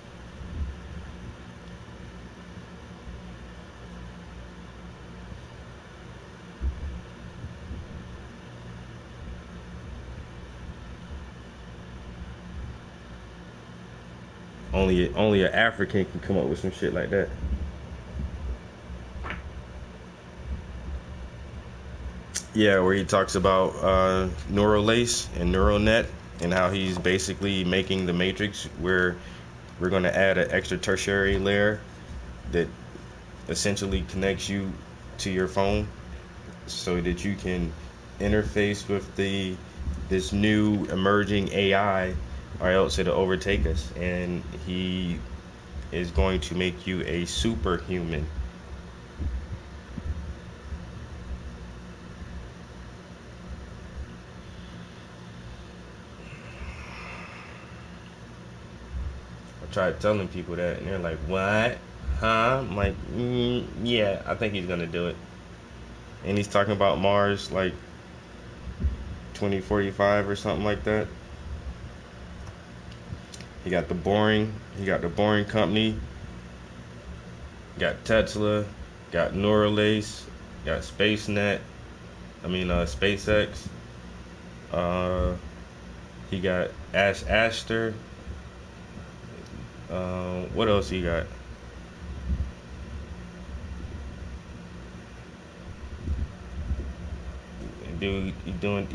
Only an African can come up with some shit like that. Yeah, where he talks about Neuralace and neural net and how he's basically making the Matrix, where we're going to add an extra tertiary layer that essentially connects you to your phone so that you can interface with this new emerging AI, or else it'll overtake us, and he is going to make you a superhuman. I tried telling people that, and they're like, what? Huh? I'm like, yeah, I think he's gonna do it. And he's talking about Mars like 2045 or something like that. He got the Boring Company, got Tesla, got Neuralace, got SpaceX. He got Aster. What else he got? Dude, he doing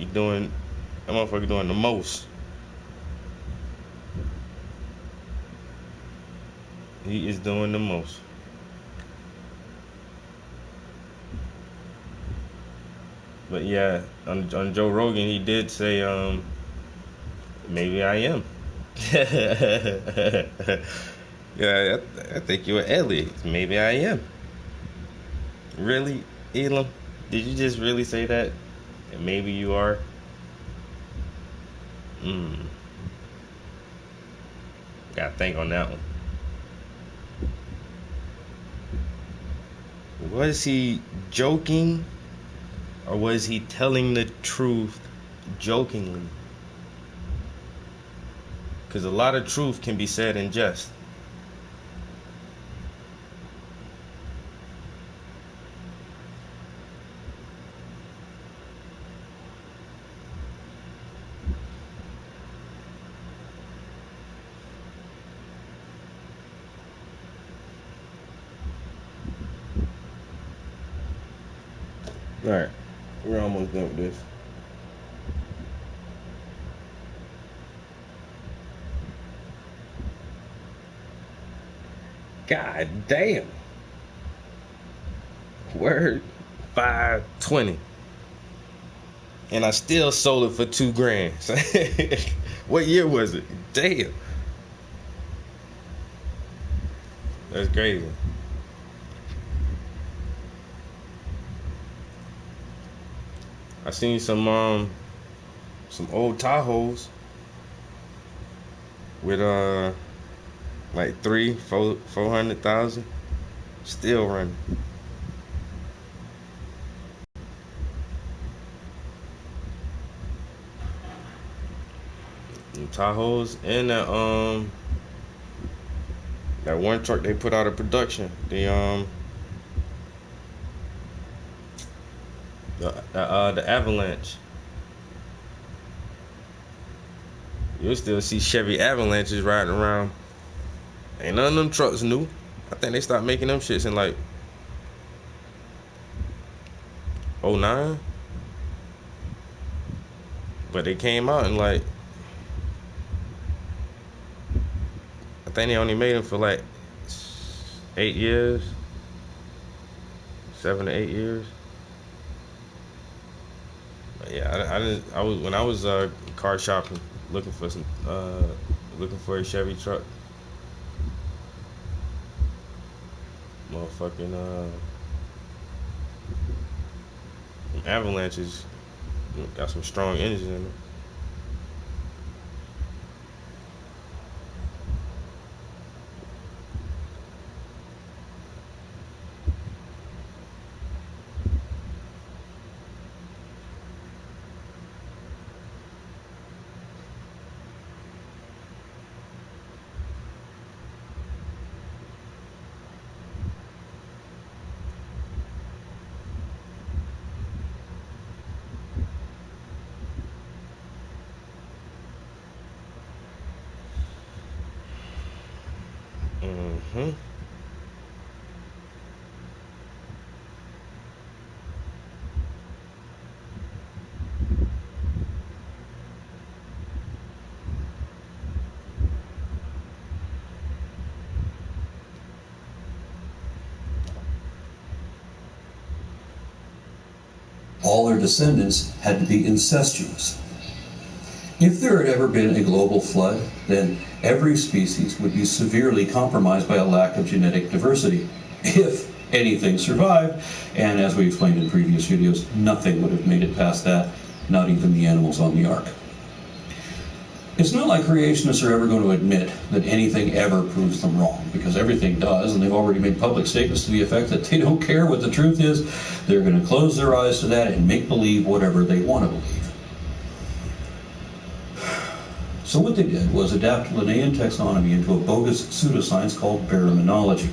that motherfucker doing the most. He is doing the most. But yeah, on Joe Rogan, he did say, maybe I am. Yeah, I think you're Ellie. Maybe I am. Really, Elam? Did you just really say that? And maybe you are? Gotta think on that one. Was he joking? Or was he telling the truth jokingly? Because a lot of truth can be said in jest. Alright, we're almost done with this. God damn. Word, 520. And I still sold it for $2,000. What year was it? Damn. That's crazy. I seen some old Tahoes with like 400,000 still running. Them Tahoes and that one truck they put out of production. The Avalanche. You'll still see Chevy Avalanches riding around. Ain't none of them trucks new. I think they stopped making them shits in like 2009. But they came out in like, I think they only made them for like 8 years. 7 to 8 years. But yeah, I was when I was car shopping looking for a Chevy truck. Motherfucking Avalanches got some strong engines in them. All their descendants had to be incestuous. If there had ever been a global flood, then every species would be severely compromised by a lack of genetic diversity. If anything survived, and as we explained in previous videos, nothing would have made it past that, not even the animals on the ark. It's not like creationists are ever going to admit that anything ever proves them wrong, because everything does, and they've already made public statements to the effect that they don't care what the truth is. They're going to close their eyes to that and make believe whatever they want to believe. So what they did was adapt Linnaean taxonomy into a bogus pseudoscience called baraminology.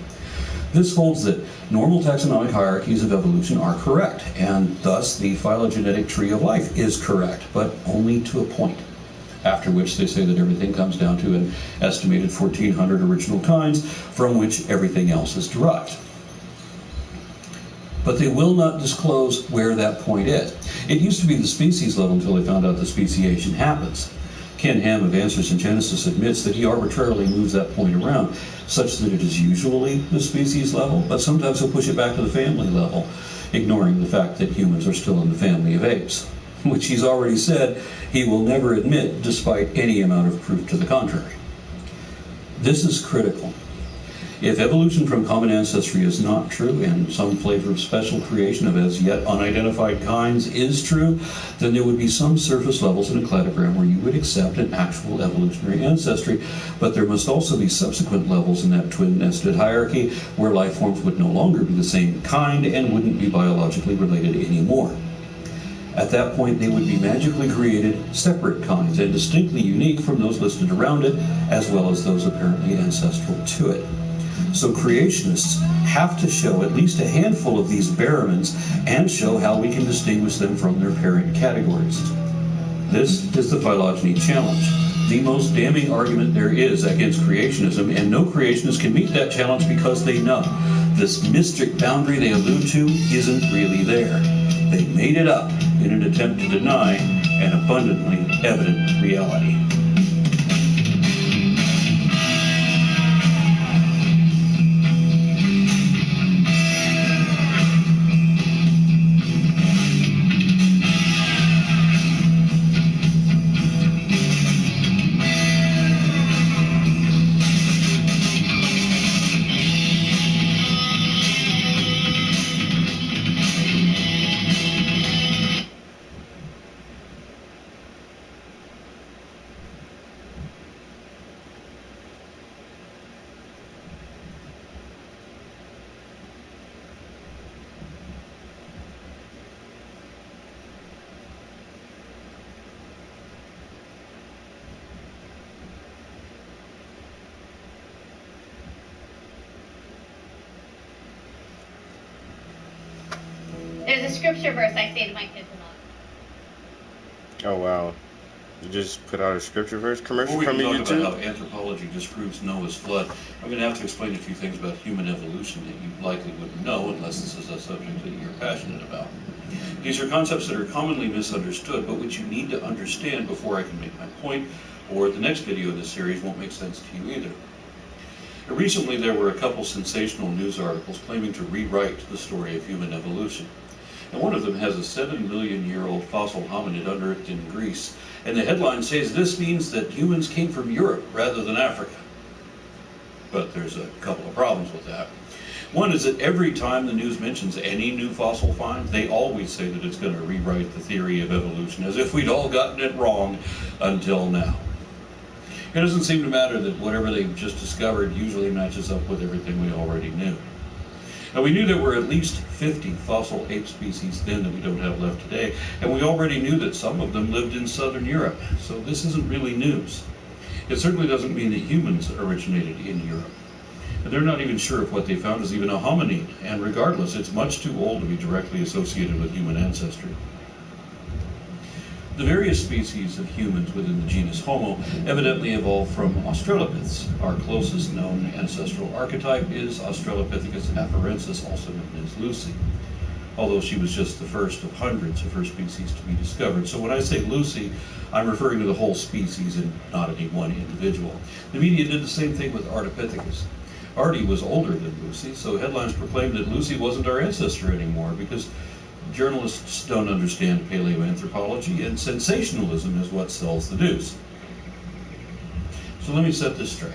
This holds that normal taxonomic hierarchies of evolution are correct, and thus the phylogenetic tree of life is correct, but only to a point. After which they say that everything comes down to an estimated 1,400 original kinds from which everything else is derived. But they will not disclose where that point is. It used to be the species level until they found out that speciation happens. Ken Ham of Answers in Genesis admits that he arbitrarily moves that point around, such that it is usually the species level, but sometimes he'll push it back to the family level, ignoring the fact that humans are still in the family of apes, which he's already said he will never admit despite any amount of proof to the contrary. This is critical. If evolution from common ancestry is not true, and some flavor of special creation of as yet unidentified kinds is true, then there would be some surface levels in a cladogram where you would accept an actual evolutionary ancestry, but there must also be subsequent levels in that twin-nested hierarchy where life forms would no longer be the same kind and wouldn't be biologically related anymore. At that point, they would be magically created separate kinds and distinctly unique from those listed around it, as well as those apparently ancestral to it. So creationists have to show at least a handful of these Barrowmans and show how we can distinguish them from their parent categories. This is the phylogeny challenge, the most damning argument there is against creationism, and no creationist can meet that challenge because they know this mystic boundary they allude to isn't really there. They made it up in an attempt to deny an abundantly evident reality. There's a scripture verse I say to my kids a lot. Oh wow. You just put out a scripture verse commercial Before from we your can talk YouTube? about how anthropology disproves Noah's flood, I'm going to have to explain a few things about human evolution that you likely wouldn't know unless this is a subject that you're passionate about. These are concepts that are commonly misunderstood, but which you need to understand before I can make my point, or the next video in this series won't make sense to you either. Recently, there were a couple sensational news articles claiming to rewrite the story of human evolution. And one of them has a 7 million year old fossil hominid unearthed in Greece. And the headline says this means that humans came from Europe rather than Africa. But there's a couple of problems with that. One is that every time the news mentions any new fossil find, they always say that it's going to rewrite the theory of evolution, as if we'd all gotten it wrong until now. It doesn't seem to matter that whatever they've just discovered usually matches up with everything we already knew. Now, we knew there were at least 50 fossil ape species then that we don't have left today, and we already knew that some of them lived in southern Europe, so this isn't really news. It certainly doesn't mean that humans originated in Europe. They're not even sure if what they found is even a hominid, and regardless, it's much too old to be directly associated with human ancestry. The various species of humans within the genus Homo evidently evolved from Australopiths. Our closest known ancestral archetype is Australopithecus afarensis, also known as Lucy, although she was just the first of hundreds of her species to be discovered. So when I say Lucy, I'm referring to the whole species and not any one individual. The media did the same thing with Ardipithecus. Artie was older than Lucy, so headlines proclaimed that Lucy wasn't our ancestor anymore because journalists don't understand paleoanthropology, and sensationalism is what sells the news. So let me set this straight.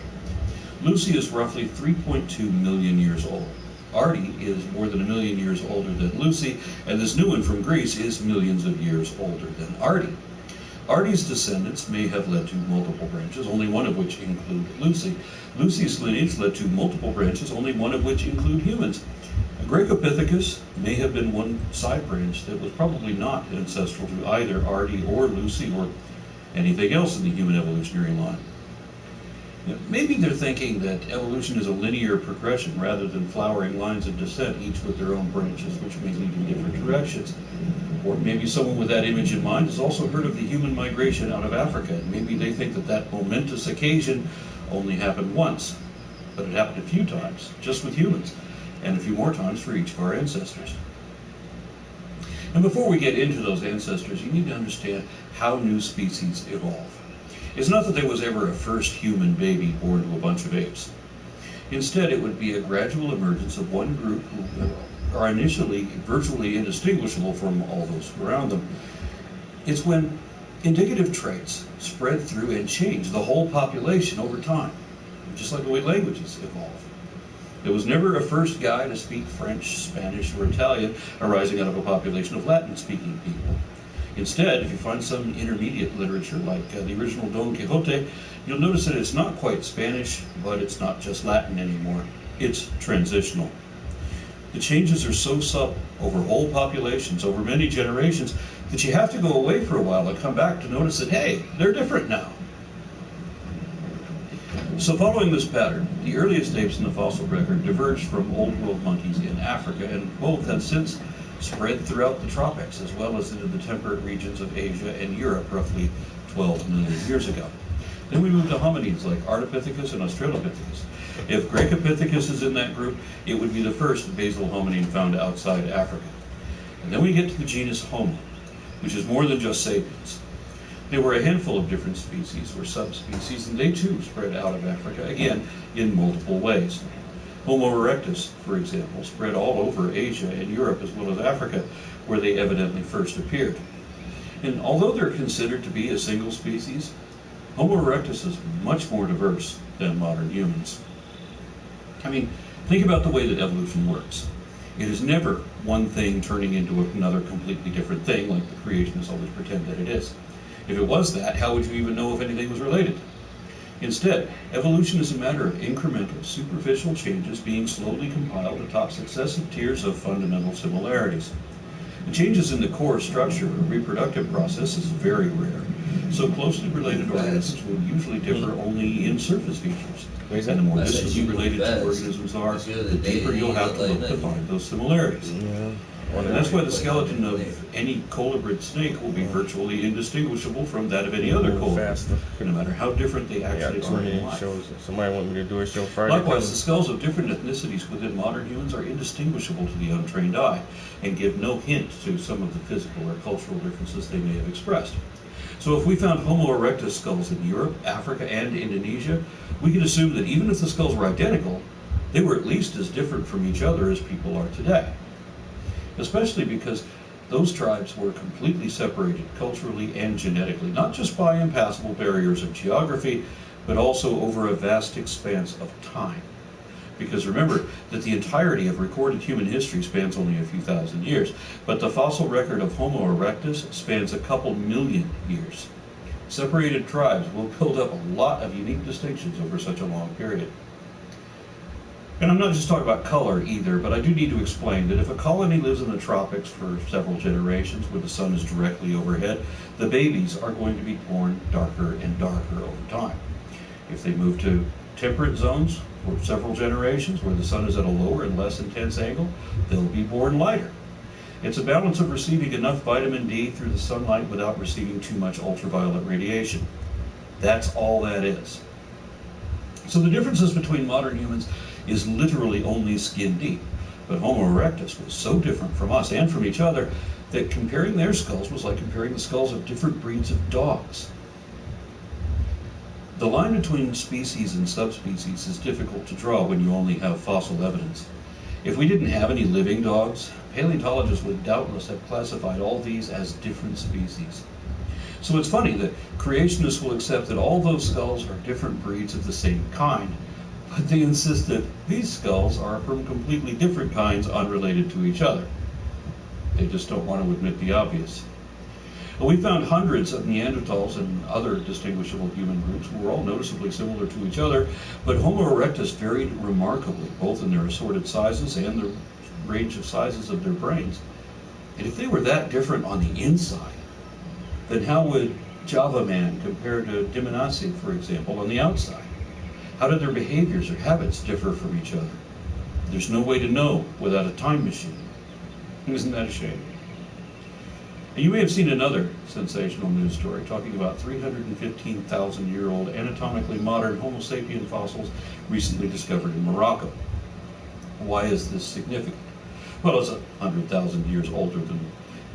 Lucy is roughly 3.2 million years old. Artie is more than 1 million years older than Lucy, and this new one from Greece is millions of years older than Artie. Artie's descendants may have led to multiple branches, only one of which include Lucy. Lucy's lineage led to multiple branches, only one of which include humans. Gregopithecus may have been one side branch that was probably not ancestral to either Artie or Lucy or anything else in the human evolutionary line. Maybe they're thinking that evolution is a linear progression rather than flowering lines of descent, each with their own branches, which may lead in different directions. Or maybe someone with that image in mind has also heard of the human migration out of Africa, and maybe they think that that momentous occasion only happened once, but it happened a few times, just with humans, and a few more times for each of our ancestors. And before we get into those ancestors, you need to understand how new species evolve. It's not that there was ever a first human baby born to a bunch of apes. Instead, it would be a gradual emergence of one group who are initially virtually indistinguishable from all those around them. It's when indicative traits spread through and change the whole population over time, just like the way languages evolve. There was never a first guy to speak French, Spanish, or Italian arising out of a population of Latin-speaking people. Instead, if you find some intermediate literature like the original Don Quixote, you'll notice that it's not quite Spanish, but it's not just Latin anymore. It's transitional. The changes are so subtle over whole populations, over many generations, that you have to go away for a while and come back to notice that, hey, they're different now. So following this pattern, the earliest apes in the fossil record diverged from Old World monkeys in Africa, and both have since spread throughout the tropics, as well as into the temperate regions of Asia and Europe roughly 12 million years ago. Then we move to hominids like Ardipithecus and Australopithecus. If Gracopithecus is in that group, it would be the first basal hominid found outside Africa. And then we get to the genus Homo, which is more than just sapiens. There were a handful of different species or subspecies, and they too spread out of Africa, again, in multiple ways. Homo erectus, for example, spread all over Asia and Europe as well as Africa, where they evidently first appeared. And although they're considered to be a single species, Homo erectus is much more diverse than modern humans. I mean, think about the way that evolution works. It is never one thing turning into another completely different thing, like the creationists always pretend that it is. If it was that, how would you even know if anything was related? Instead, evolution is a matter of incremental, superficial changes being slowly compiled atop successive tiers of fundamental similarities. The changes in the core structure or reproductive process is very rare, so closely related organisms will usually differ only in surface features. And the more distantly related two organisms are, the deeper you'll have to look to find those similarities. And that's why the skeleton of any colubrid snake will be virtually indistinguishable from that of any other colubrid, no matter how different they actually are in life. Somebody want me to do a show Friday. Likewise, the skulls of different ethnicities within modern humans are indistinguishable to the untrained eye and give no hint to some of the physical or cultural differences they may have expressed. So if we found Homo erectus skulls in Europe, Africa, and Indonesia, we could assume that even if the skulls were identical, they were at least as different from each other as people are today. Especially because those tribes were completely separated culturally and genetically, not just by impassable barriers of geography, but also over a vast expanse of time. Because remember that the entirety of recorded human history spans only a few thousand years, but the fossil record of Homo erectus spans a couple million years. Separated tribes will build up a lot of unique distinctions over such a long period. And I'm not just talking about color either, but I do need to explain that if a colony lives in the tropics for several generations where the sun is directly overhead, the babies are going to be born darker and darker over time. If they move to temperate zones for several generations where the sun is at a lower and less intense angle, they'll be born lighter. It's a balance of receiving enough vitamin D through the sunlight without receiving too much ultraviolet radiation. That's all that is. So the differences between modern humans is literally only skin deep. But Homo erectus was so different from us and from each other that comparing their skulls was like comparing the skulls of different breeds of dogs. The line between species and subspecies is difficult to draw when you only have fossil evidence. If we didn't have any living dogs, paleontologists would doubtless have classified all these as different species. So it's funny that creationists will accept that all those skulls are different breeds of the same kind, but they insist that these skulls are from completely different kinds unrelated to each other. They just don't want to admit the obvious. Well, we found hundreds of Neanderthals and other distinguishable human groups who were all noticeably similar to each other, but Homo erectus varied remarkably, both in their assorted sizes and the range of sizes of their brains. And if they were that different on the inside, then how would Java man compare to Dimonacid, for example, on the outside? How did their behaviors or habits differ from each other? There's no way to know without a time machine. Isn't that a shame? And you may have seen another sensational news story talking about 315,000-year-old anatomically modern Homo sapien fossils recently discovered in Morocco. Why is this significant? Well, it's 100,000 years older than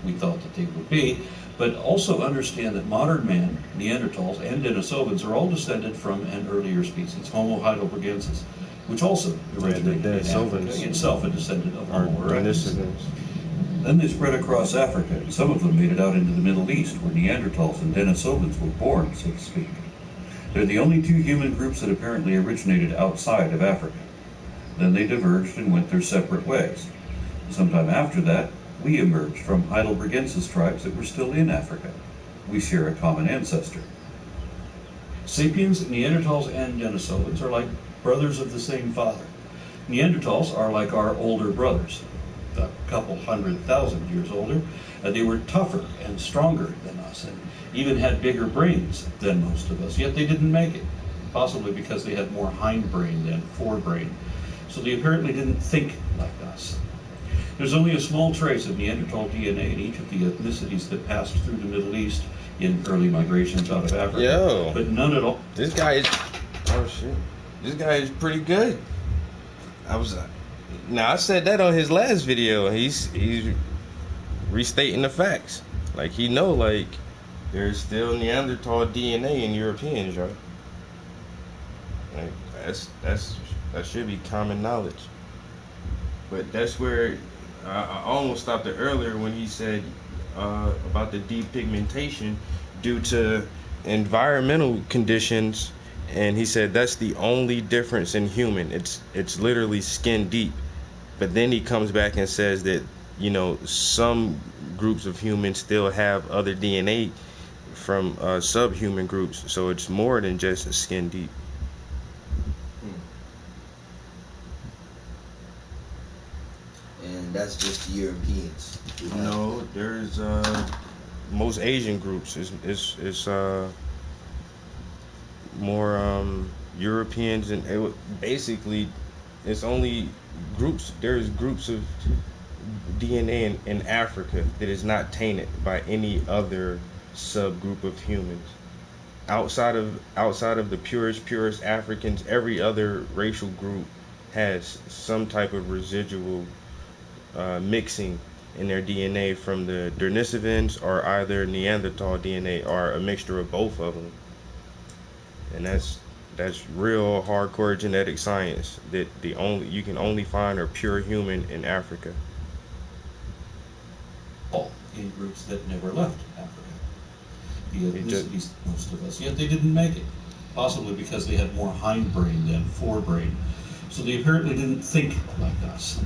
we thought that they would be, but also understand that modern man, Neanderthals, and Denisovans are all descended from an earlier species, Homo heidelbergensis, which also originated in Africa, itself a descendant of Homo erectus. Then they spread across Africa, and some of them made it out into the Middle East, where Neanderthals and Denisovans were born, so to speak. They're the only two human groups that apparently originated outside of Africa. Then they diverged and went their separate ways. Sometime after that, we emerged from heidelbergensis tribes that were still in Africa. We share a common ancestor. Sapiens, Neanderthals, and Denisovans are like brothers of the same father. Neanderthals are like our older brothers, a couple 100,000 years older. They were tougher and stronger than us, and even had bigger brains than most of us, yet they didn't make it, possibly because they had more hindbrain than forebrain. So they apparently didn't think like us. There's only a small trace of Neanderthal DNA in each of the ethnicities that passed through the Middle East in early migrations out of Africa. But none at all. This guy is, oh shit, this guy is pretty good. Now I said that on his last video. He's restating the facts. Like he know, like there's still Neanderthal DNA in Europeans, right? Like that should be common knowledge. But that's where I almost stopped it earlier when he said about the depigmentation due to environmental conditions, and he said that's the only difference in human. It's literally skin deep. But then he comes back and says that, you know, some groups of humans still have other DNA from subhuman groups, so it's more than just skin deep. And that's just the Europeans. No, there's most Asian groups is more Europeans, and basically it's only groups. There's groups of DNA in Africa that is not tainted by any other subgroup of humans. Outside of the purest Africans, every other racial group has some type of residual mixing in their DNA from the Denisovans or either Neanderthal DNA or a mixture of both of them. And that's real hardcore genetic science that you can only find are pure human in Africa. In groups that never left Africa. The ethnicities, most of us, yet they didn't make it, possibly because they had more hindbrain than forebrain. So they apparently didn't think like us.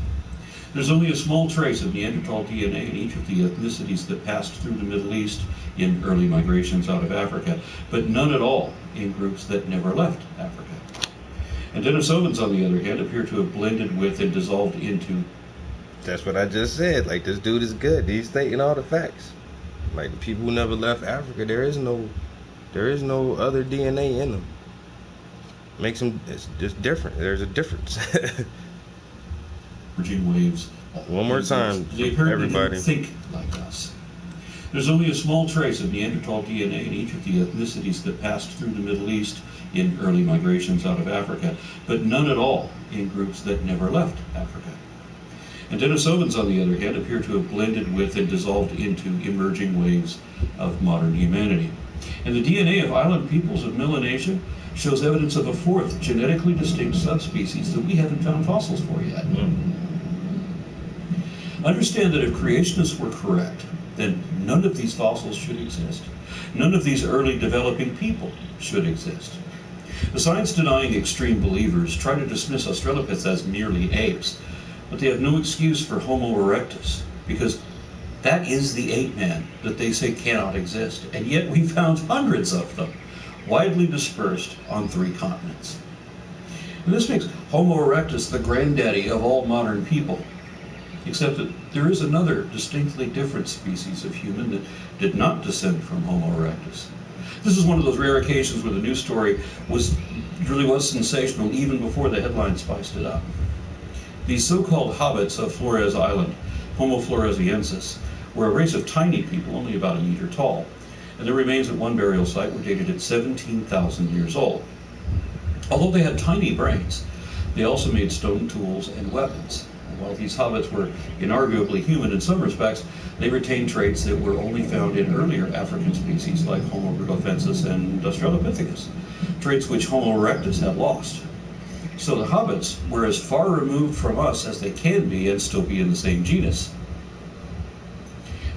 There's only a small trace of Neanderthal DNA in each of the ethnicities that passed through the Middle East in early migrations out of Africa, but none at all in groups that never left Africa. And Denisovans, on the other hand, appear to have blended with and dissolved into. That's what I just said. Like, this dude is good. He's stating all the facts. Like, the people who never left Africa, there is no other DNA in them. Makes them, it's just different. There's a difference. Waves. One more time, They apparently everybody. didn't think like us. There's only a small trace of Neanderthal DNA in each of the ethnicities that passed through the Middle East in early migrations out of Africa, but none at all in groups that never left Africa. And Denisovans, on the other hand, appear to have blended with and dissolved into emerging waves of modern humanity. And the DNA of island peoples of Melanesia shows evidence of a fourth genetically distinct subspecies that we haven't found fossils for yet. Understand that if creationists were correct, then none of these fossils should exist. None of these early developing people should exist. The science-denying extreme believers try to dismiss Australopiths as merely apes, but they have no excuse for Homo erectus, because that is the ape man that they say cannot exist, and yet we found hundreds of them, widely dispersed on 3 continents. And this makes Homo erectus the granddaddy of all modern people, except that there is another distinctly different species of human that did not descend from Homo erectus. This is one of those rare occasions where the news story really was sensational even before the headlines spiced it up. These so-called hobbits of Flores Island, Homo floresiensis, were a race of tiny people, only about a meter tall, and their remains at one burial site were dated at 17,000 years old. Although they had tiny brains, they also made stone tools and weapons. While these hobbits were inarguably human in some respects, they retained traits that were only found in earlier African species like Homo rudolfensis and Australopithecus, traits which Homo erectus had lost. So the hobbits were as far removed from us as they can be and still be in the same genus.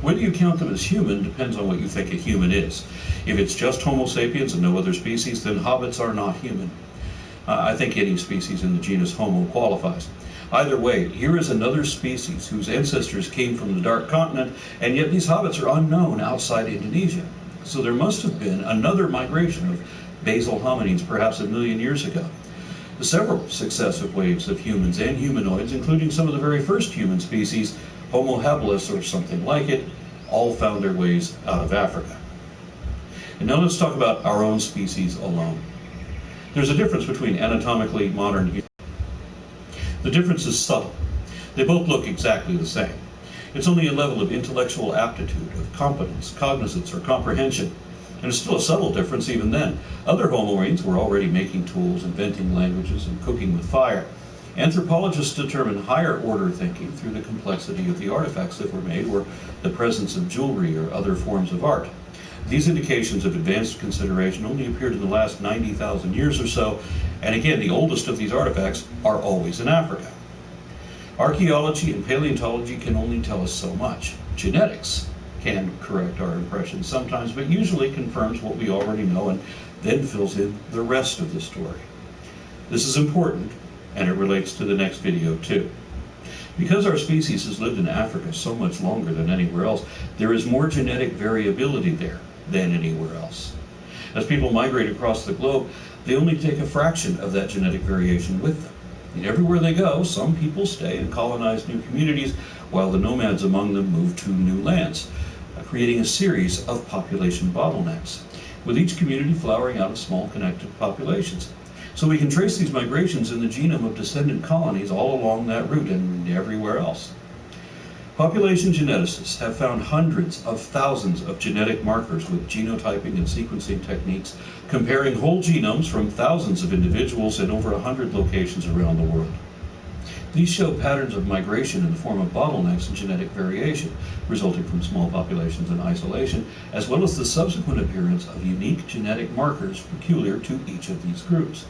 Whether you count them as human depends on what you think a human is. If it's just Homo sapiens and no other species, then hobbits are not human. I think any species in the genus Homo qualifies. Either way, here is another species whose ancestors came from the Dark Continent, and yet these hobbits are unknown outside Indonesia. So there must have been another migration of basal hominins perhaps 1 million years ago. Several successive waves of humans and humanoids, including some of the very first human species, Homo habilis or something like it, all found their ways out of Africa. And now let's talk about our own species alone. There's a difference between anatomically modern humans. The difference is subtle. They both look exactly the same. It's only a level of intellectual aptitude, of competence, cognizance, or comprehension. And it's still a subtle difference even then. Other Homo-sapiens were already making tools, inventing languages, and cooking with fire. Anthropologists determine higher order thinking through the complexity of the artifacts that were made or the presence of jewelry or other forms of art. These indications of advanced consideration only appeared in the last 90,000 years or so, and again, the oldest of these artifacts are always in Africa. Archaeology and paleontology can only tell us so much. Genetics can correct our impressions sometimes, but usually confirms what we already know and then fills in the rest of the story. This is important, and it relates to the next video too. Because our species has lived in Africa so much longer than anywhere else, there is more genetic variability there than anywhere else. As people migrate across the globe, they only take a fraction of that genetic variation with them. And everywhere they go, some people stay and colonize new communities, while the nomads among them move to new lands, creating a series of population bottlenecks, with each community flowering out of small connected populations. So we can trace these migrations in the genome of descendant colonies all along that route and everywhere else. Population geneticists have found hundreds of thousands of genetic markers with genotyping and sequencing techniques, comparing whole genomes from thousands of individuals in over 100 locations around the world. These show patterns of migration in the form of bottlenecks and genetic variation, resulting from small populations in isolation, as well as the subsequent appearance of unique genetic markers peculiar to each of these groups.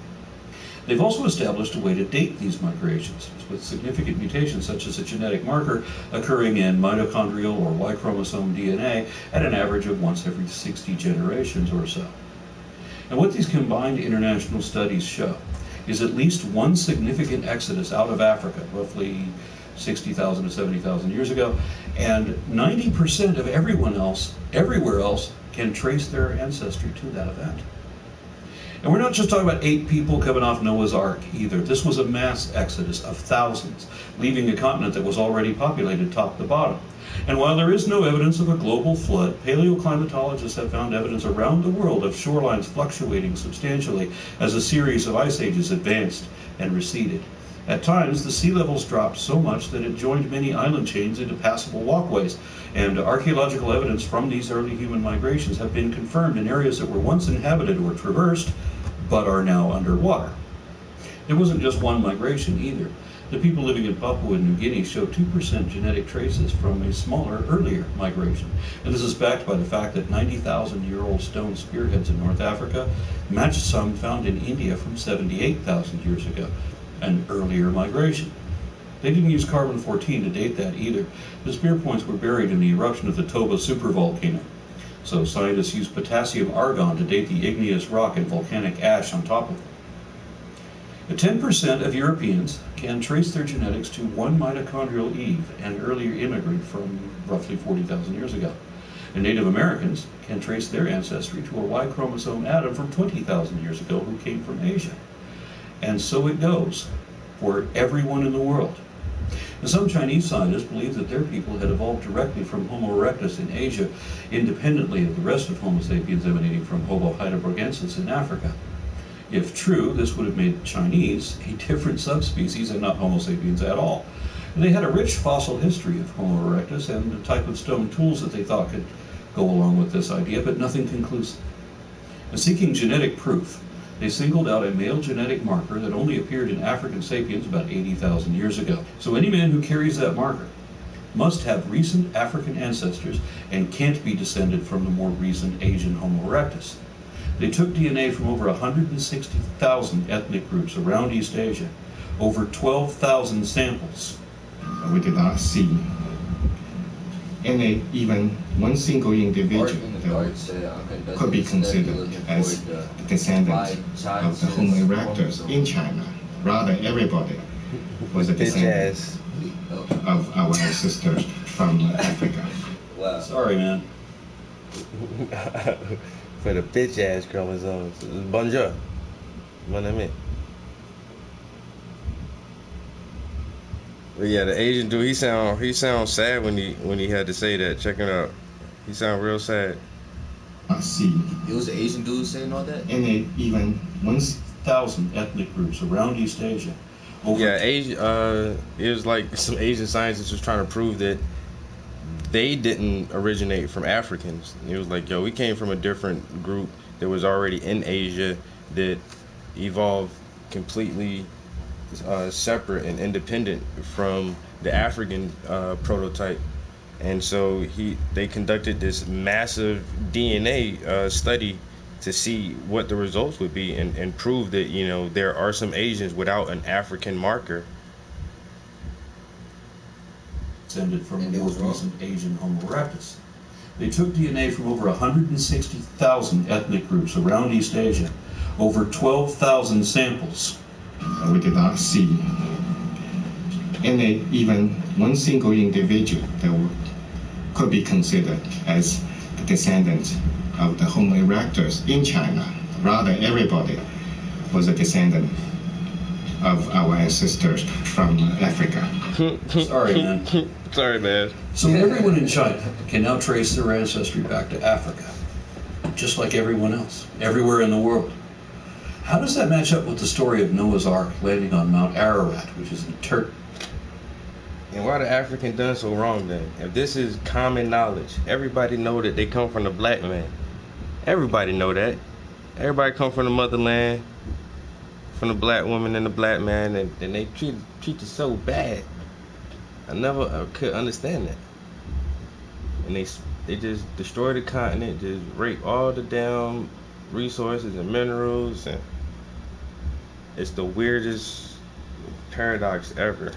They've also established a way to date these migrations, with significant mutations such as a genetic marker occurring in mitochondrial or Y chromosome DNA at an average of once every 60 generations or so. And what these combined international studies show is at least one significant exodus out of Africa, roughly 60,000 to 70,000 years ago, and 90% of everyone else, everywhere else, can trace their ancestry to that event. And we're not just talking about 8 people coming off Noah's Ark either. This was a mass exodus of thousands, leaving a continent that was already populated top to bottom. And while there is no evidence of a global flood, paleoclimatologists have found evidence around the world of shorelines fluctuating substantially as a series of ice ages advanced and receded. At times, the sea levels dropped so much that it joined many island chains into passable walkways, and archaeological evidence from these early human migrations have been confirmed in areas that were once inhabited or traversed, but are now underwater. It wasn't just one migration either. The people living in Papua New Guinea show 2% genetic traces from a smaller, earlier migration. And this is backed by the fact that 90,000-year-old stone spearheads in North Africa match some found in India from 78,000 years ago, an earlier migration. They didn't use carbon-14 to date that either. The spear points were buried in the eruption of the Toba supervolcano. So scientists used potassium argon to date the igneous rock and volcanic ash on top of it. 10% of Europeans can trace their genetics to one mitochondrial Eve, an earlier immigrant from roughly 40,000 years ago. And Native Americans can trace their ancestry to a Y chromosome Adam from 20,000 years ago who came from Asia. And so it goes for everyone in the world. And some Chinese scientists believe that their people had evolved directly from Homo erectus in Asia, independently of the rest of Homo sapiens emanating from Homo heidelbergensis in Africa. If true, this would have made Chinese a different subspecies and not Homo sapiens at all. And they had a rich fossil history of Homo erectus and the type of stone tools that they thought could go along with this idea, but nothing conclusive. And seeking genetic proof, They singled out a male genetic marker that only appeared in African sapiens about 80,000 years ago. So any man who carries that marker must have recent African ancestors and can't be descended from the more recent Asian Homo erectus. They took DNA from over 160,000 ethnic groups around East Asia, over 12,000 samples. We did not see any, even one single individual that could be considered as the descendant of the Homo erectus in China. Rather, everybody was a descendant of our ancestors from Africa. Wow. Sorry, man. For the bitch ass chromosomes. Bonjour. Mon ami. But yeah, the Asian dude, he sound sad when he had to say that. Check it out. He sound real sad. I see It was the Asian dude saying all that? any, even 1,000 ethnic groups around East Asia. Yeah, Asia. It was like some Asian scientists was trying to prove that they didn't originate from Africans. It was like, yo, we came from a different group that was already in Asia that evolved completely separate and independent from the African prototype. And so they conducted this massive DNA study to see what the results would be and prove that, you know, there are some Asians without an African marker. Descended from the most recent Asian Homo erectus. They took DNA from over 160,000 ethnic groups around East Asia, over 12,000 samples. we did not see any, even one single individual that could be considered as the descendant of the Homo erectus in China. Rather, everybody was a descendant of our ancestors from Africa. Sorry, man. Sorry, man. So everyone in China can now trace their ancestry back to Africa, just like everyone else, everywhere in the world. How does that match up with the story of Noah's Ark landing on Mount Ararat, which is in Turkey? And why the African done so wrong then? If this is common knowledge, everybody know that they come from the black man. Everybody know that. Everybody come from the motherland, from the black woman and the black man, and they treat it so bad. I could understand that. And they just destroy the continent, just rape all the damn resources and minerals, and it's the weirdest paradox ever.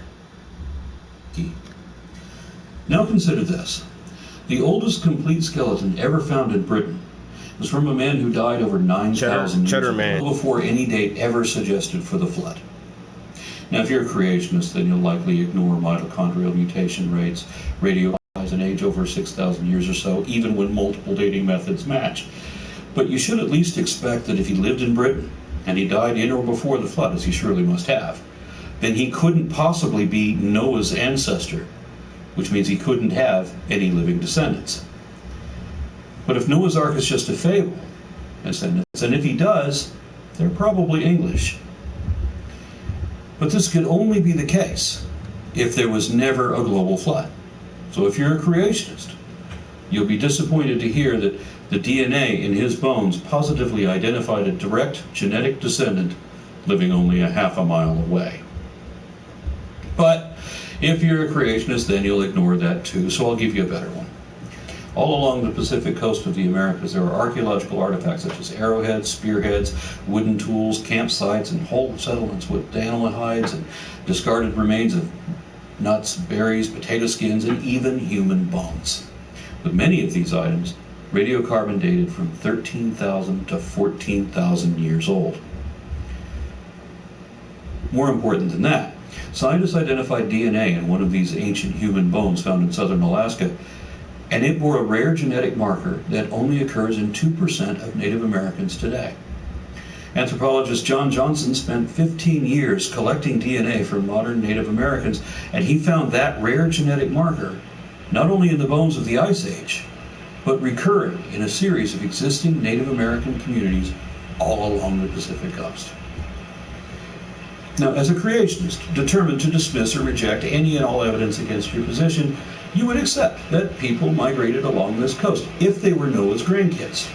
Now consider this. The oldest complete skeleton ever found in Britain was from a man who died over 9,000 years ago, before any date ever suggested for the flood. Now, if you're a creationist, then you'll likely ignore mitochondrial mutation rates, radioactive and age over 6,000 years or so, even when multiple dating methods match. But you should at least expect that if he lived in Britain and he died in or before the flood, as he surely must have, then he couldn't possibly be Noah's ancestor, which means he couldn't have any living descendants. But if Noah's Ark is just a fable, and if he does, they're probably English. But this could only be the case if there was never a global flood. So if you're a creationist, you'll be disappointed to hear that the DNA in his bones positively identified a direct genetic descendant living only a half a mile away. But if you're a creationist, then you'll ignore that too, so I'll give you a better one. All along the Pacific coast of the Americas, there are archaeological artifacts such as arrowheads, spearheads, wooden tools, campsites, and whole settlements with animal hides and discarded remains of nuts, berries, potato skins, and even human bones. With many of these items radiocarbon dated from 13,000 to 14,000 years old. More important than that, scientists identified DNA in one of these ancient human bones found in southern Alaska, and it bore a rare genetic marker that only occurs in 2% of Native Americans today. Anthropologist John Johnson spent 15 years collecting DNA from modern Native Americans, and he found that rare genetic marker not only in the bones of the Ice Age, but recurring in a series of existing Native American communities all along the Pacific coast. Now, as a creationist, determined to dismiss or reject any and all evidence against your position, you would accept that people migrated along this coast if they were Noah's grandkids.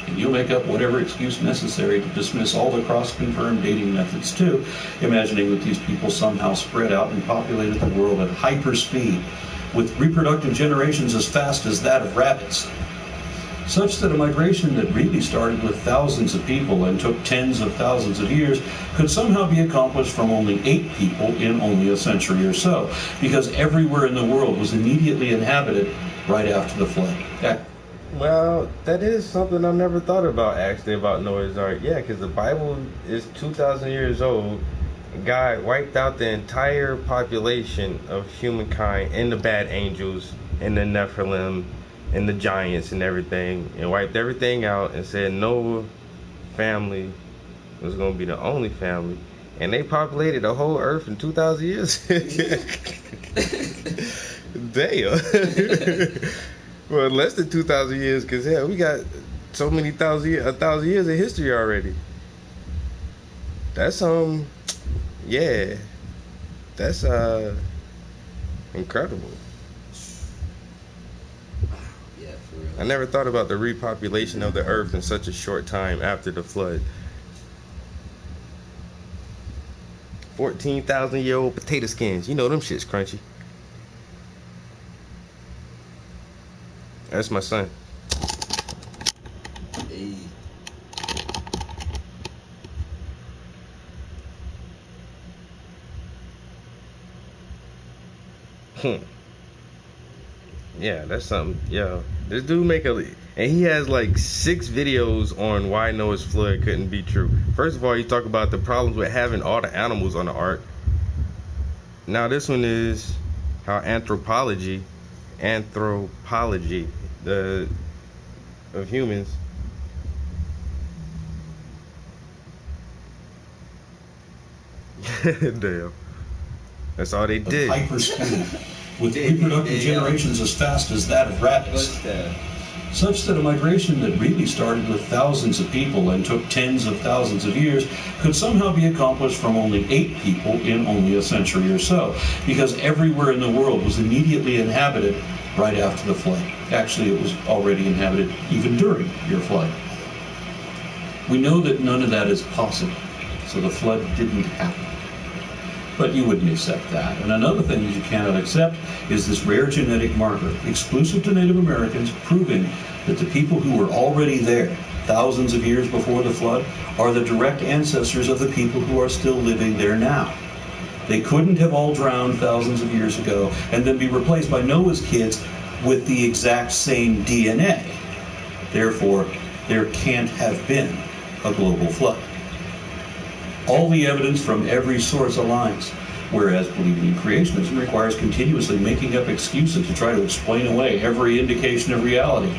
And you'll make up whatever excuse necessary to dismiss all the cross-confirmed dating methods too, imagining that these people somehow spread out and populated the world at hyperspeed, with reproductive generations as fast as that of rabbits. Such that a migration that really started with thousands of people and took tens of thousands of years could somehow be accomplished from only 8 people in only a century or so, because everywhere in the world was immediately inhabited right after the flood. Well, that is something I never thought about, actually, about Noah's Ark. Yeah, because the Bible is 2,000 years old. God wiped out the entire population of humankind and the bad angels and the Nephilim and the giants and everything, and wiped everything out and said Noah family was going to be the only family. And they populated the whole earth in 2,000 years. Damn. Well, less than 2,000 years, because hell, we got so many 1,000 years of history already. That's yeah, that's incredible. Yeah, for real. I never thought about the repopulation of the earth in such a short time after the flood. 14,000-year-old potato skins. You know them shit's crunchy. That's my son. Hey. Yeah, that's something. Yeah, this dude and he has like 6 videos on why Noah's flood couldn't be true. First of all, he talk about the problems with having all the animals on the ark. Now this one is how anthropology of humans. Damn. That's all they did. Hyperspeed, with reproductive generations as fast as that of rabbits. Such that a migration that really started with thousands of people and took tens of thousands of years could somehow be accomplished from only 8 people in only a century or so, because everywhere in the world was immediately inhabited right after the flood. Actually, it was already inhabited even during your flood. We know that none of that is possible, so the flood didn't happen. But you wouldn't accept that. And another thing that you cannot accept is this rare genetic marker, exclusive to Native Americans, proving that the people who were already there thousands of years before the flood are the direct ancestors of the people who are still living there now. They couldn't have all drowned thousands of years ago and then be replaced by Noah's kids with the exact same DNA. Therefore, there can't have been a global flood. All the evidence from every source aligns, whereas believing in creationism requires continuously making up excuses to try to explain away every indication of reality.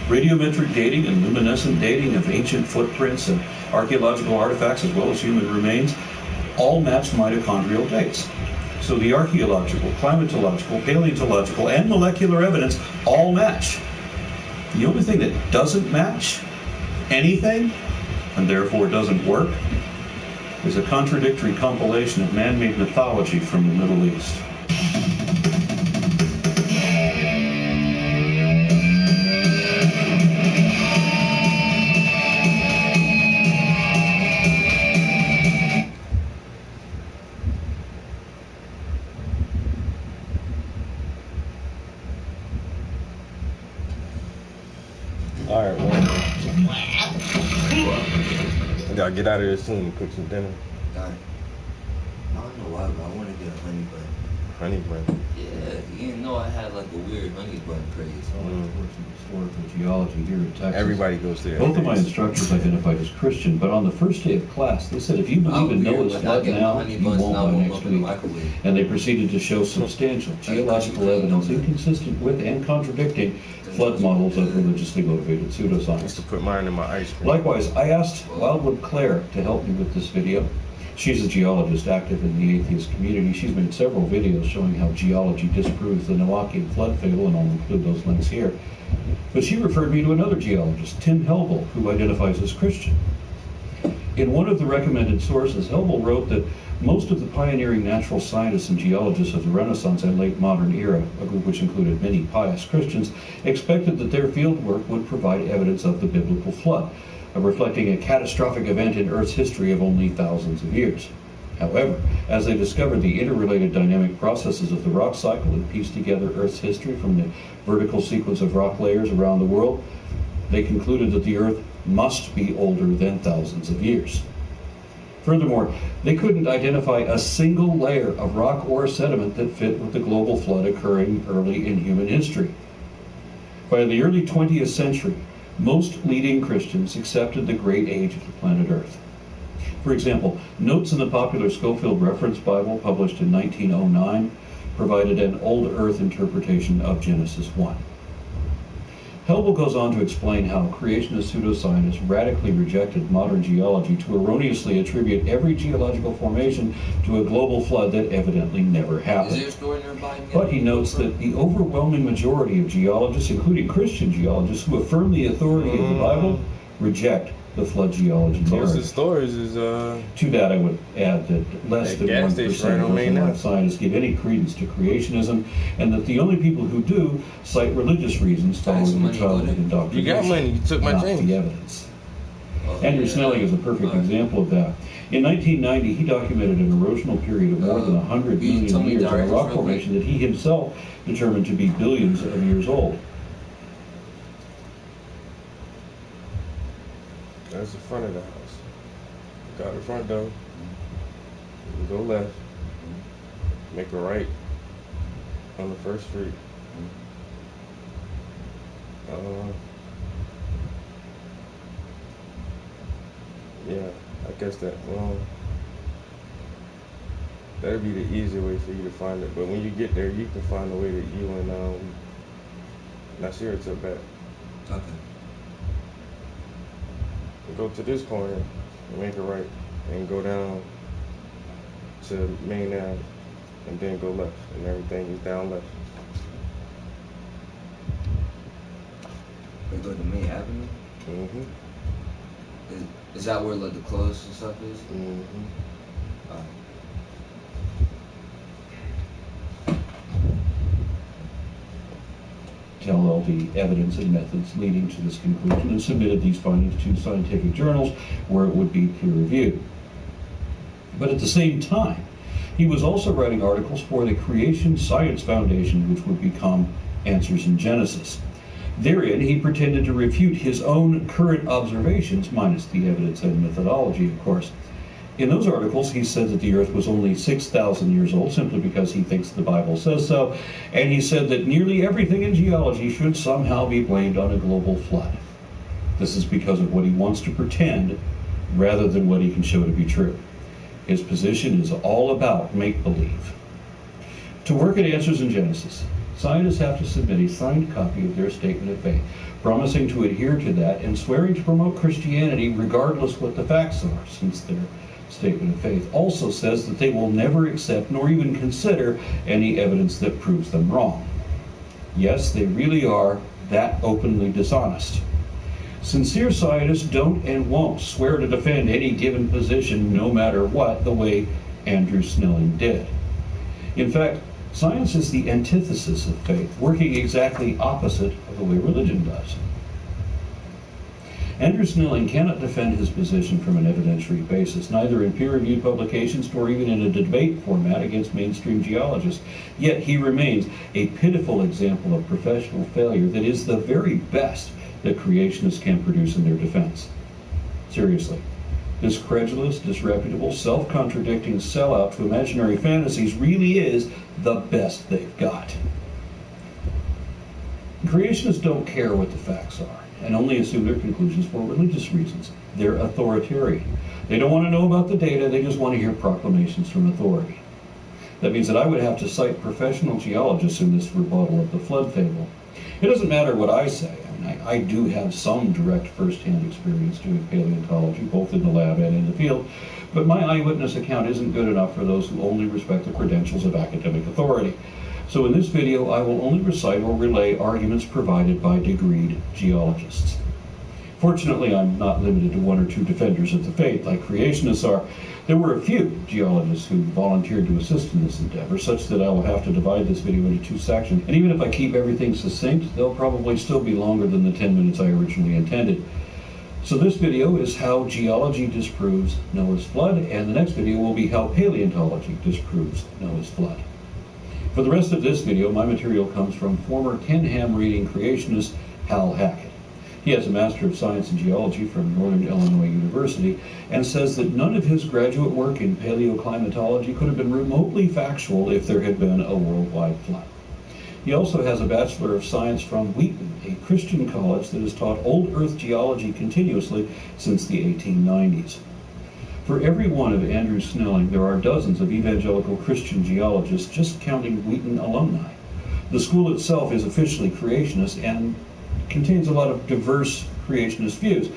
Radiometric dating and luminescent dating of ancient footprints and archaeological artifacts, as well as human remains, all match mitochondrial dates. So the archaeological, climatological, paleontological, and molecular evidence all match. The only thing that doesn't match anything, and therefore doesn't work, is a contradictory compilation of man-made mythology from the Middle East. All right, well, I gotta get out of here soon and cook some dinner. I don't know why, but I want to get a honey bun. Honey bun. Yeah, you didn't know I had like a weird honey bun craze. I worked in historical geology here in Texas. Everybody goes there. Both of my instructors identified as Christian, but on the first day of class, they said, if you believe in Noah's flood now, you won't by next week. And they proceeded to show substantial geological evidence inconsistent with and contradicting flood models of religiously motivated pseudoscience. Just to put mine in my ice cream. Likewise, I asked Wildwood Claire to help me with this video. She's a geologist active in the atheist community. She's made several videos showing how geology disproves the Noachian flood fable, and I'll include those links here. But she referred me to another geologist, Tim Helbel, who identifies as Christian. In one of the recommended sources, Helbel wrote that most of the pioneering natural scientists and geologists of the Renaissance and late modern era, a group which included many pious Christians, expected that their field work would provide evidence of the biblical flood, reflecting a catastrophic event in Earth's history of only thousands of years. However, as they discovered the interrelated dynamic processes of the rock cycle and pieced together Earth's history from the vertical sequence of rock layers around the world, they concluded that the Earth must be older than thousands of years. Furthermore, they couldn't identify a single layer of rock or sediment that fit with the global flood occurring early in human history. By the early 20th century, most leading Christians accepted the great age of the planet Earth. For example, notes in the popular Scofield Reference Bible, published in 1909, provided an Old Earth interpretation of Genesis 1. Helbel goes on to explain how creationist pseudoscientists radically rejected modern geology to erroneously attribute every geological formation to a global flood that evidently never happened. But he notes that the overwhelming majority of geologists, including Christian geologists who affirm the authority of the Bible, reject the flood geology narrative. Closest stories is To that, I would add that less than 1% of Earth scientists give any credence to creationism, and that the only people who do cite religious reasons following their childhood indoctrination. You got money, you took my not change. the evidence. Andrew Snelling is a perfect example of that. In 1990, he documented an erosional period of more than 100 million years on a rock formation that he himself determined to be billions of years old. That's the front of the house. Got the front door. You go left. Make a right on the first street. Yeah, I guess that, well, that'd be the easy way for you to find it. But when you get there, you can find the way that you and Nasir took back. Okay. Go to this corner and make a right and go down to Main Ave and then go left, and everything is down left. We go to Main Avenue? Mm-hmm. Is that where like the clothes and stuff is? Mm-hmm. Tell all the evidence and methods leading to this conclusion and submitted these findings to scientific journals where it would be peer-reviewed. But at the same time, he was also writing articles for the Creation Science Foundation, which would become Answers in Genesis. Therein, he pretended to refute his own current observations, minus the evidence and methodology, of course. In those articles, he said that the Earth was only 6,000 years old, simply because he thinks the Bible says so, and he said that nearly everything in geology should somehow be blamed on a global flood. This is because of what he wants to pretend, rather than what he can show to be true. His position is all about make-believe. To work at Answers in Genesis, scientists have to submit a signed copy of their statement of faith, promising to adhere to that and swearing to promote Christianity regardless what the facts are, since their statement of faith also says that they will never accept nor even consider any evidence that proves them wrong. Yes, they really are that openly dishonest. Sincere scientists don't and won't swear to defend any given position no matter what, the way Andrew Snelling did. In fact, science is the antithesis of faith, working exactly opposite of the way religion does. Andrew Snelling cannot defend his position from an evidentiary basis, neither in peer-reviewed publications nor even in a debate format against mainstream geologists. Yet he remains a pitiful example of professional failure that is the very best that creationists can produce in their defense. Seriously, this credulous, disreputable, self-contradicting sellout to imaginary fantasies really is the best they've got. Creationists don't care what the facts are, and only assume their conclusions for religious reasons. They're authoritarian. They don't want to know about the data, they just want to hear proclamations from authority. That means that I would have to cite professional geologists in this rebuttal of the flood fable. It doesn't matter what I say. I do have some direct first-hand experience doing paleontology, both in the lab and in the field, but my eyewitness account isn't good enough for those who only respect the credentials of academic authority. So in this video, I will only recite or relay arguments provided by degreed geologists. Fortunately, I'm not limited to one or two defenders of the faith like creationists are. There were a few geologists who volunteered to assist in this endeavor, such that I will have to divide this video into two sections. And even if I keep everything succinct, they'll probably still be longer than the 10 minutes I originally intended. So this video is how geology disproves Noah's flood, and the next video will be how paleontology disproves Noah's flood. For the rest of this video, my material comes from former Ken Ham reading creationist Hal Hackett. He has a Master of Science in Geology from Northern Illinois University and says that none of his graduate work in paleoclimatology could have been remotely factual if there had been a worldwide flood. He also has a Bachelor of Science from Wheaton, a Christian college that has taught Old Earth geology continuously since the 1890s. For every one of Andrew Snelling, there are dozens of evangelical Christian geologists, just counting Wheaton alumni. The school itself is officially creationist and contains a lot of diverse creationist views,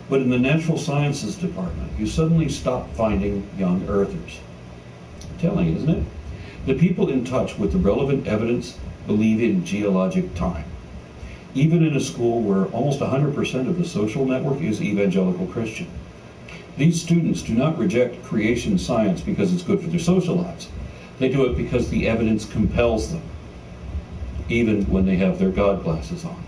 but in the natural sciences department, you suddenly stop finding young earthers. Telling, isn't it? The people in touch with the relevant evidence believe in geologic time. Even in a school where almost 100% of the social network is evangelical Christian. These students do not reject creation science because it's good for their social lives. They do it because the evidence compels them, even when they have their God glasses on.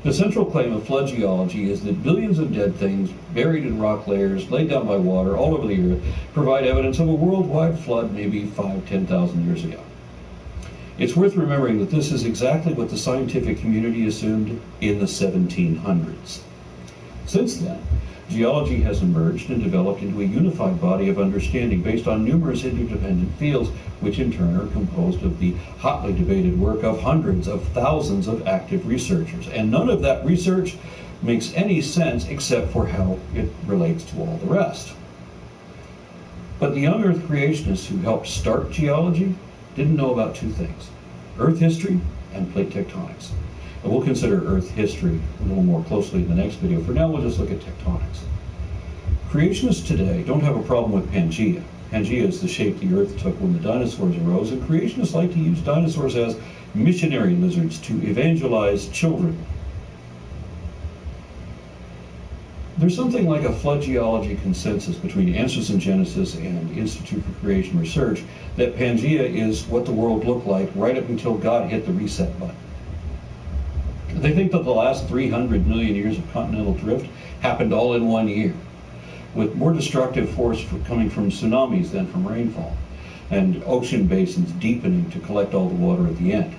The central claim of flood geology is that billions of dead things buried in rock layers laid down by water all over the earth provide evidence of a worldwide flood maybe 5,000–10,000 years ago. It's worth remembering that this is exactly what the scientific community assumed in the 1700s. Since then, geology has emerged and developed into a unified body of understanding based on numerous interdependent fields, which in turn are composed of the hotly debated work of hundreds of thousands of active researchers. And none of that research makes any sense except for how it relates to all the rest. But the young Earth creationists who helped start geology didn't know about two things: Earth history and plate tectonics. And we'll consider Earth history a little more closely in the next video. For now, we'll just look at tectonics. Creationists today don't have a problem with Pangea. Pangea is the shape the Earth took when the dinosaurs arose, and creationists like to use dinosaurs as missionary lizards to evangelize children. There's something like a flood geology consensus between Answers in Genesis and Institute for Creation Research that Pangea is what the world looked like right up until God hit the reset button. They think that the last 300 million years of continental drift happened all in 1 year, with more destructive force coming from tsunamis than from rainfall, and ocean basins deepening to collect all the water at the end.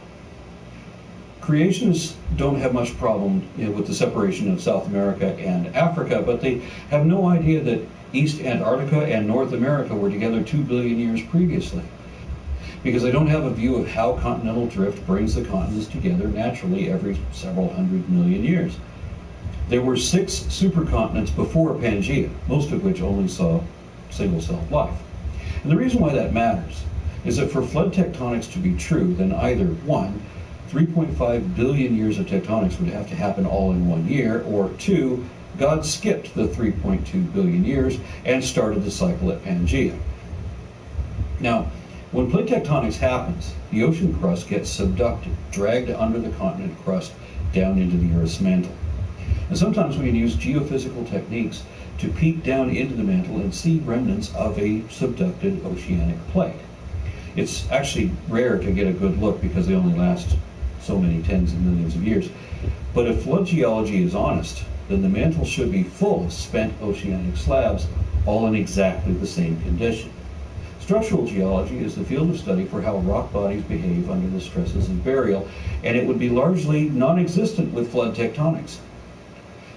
Creationists don't have much problem with the separation of South America and Africa, but they have no idea that East Antarctica and North America were together 2 billion years previously, because they don't have a view of how continental drift brings the continents together naturally every several hundred million years. There were 6 supercontinents before Pangea, most of which only saw single-celled life. And the reason why that matters is that for flood tectonics to be true, then either 1, 3.5 billion years of tectonics would have to happen all in 1 year, or 2, God skipped the 3.2 billion years and started the cycle at Pangea. Now, when plate tectonics happens, the ocean crust gets subducted, dragged under the continent crust down into the Earth's mantle. And sometimes we can use geophysical techniques to peek down into the mantle and see remnants of a subducted oceanic plate. It's actually rare to get a good look because they only last so many tens of millions of years. But if flood geology is honest, then the mantle should be full of spent oceanic slabs, all in exactly the same condition. Structural geology is the field of study for how rock bodies behave under the stresses of burial, and it would be largely non-existent with flood tectonics.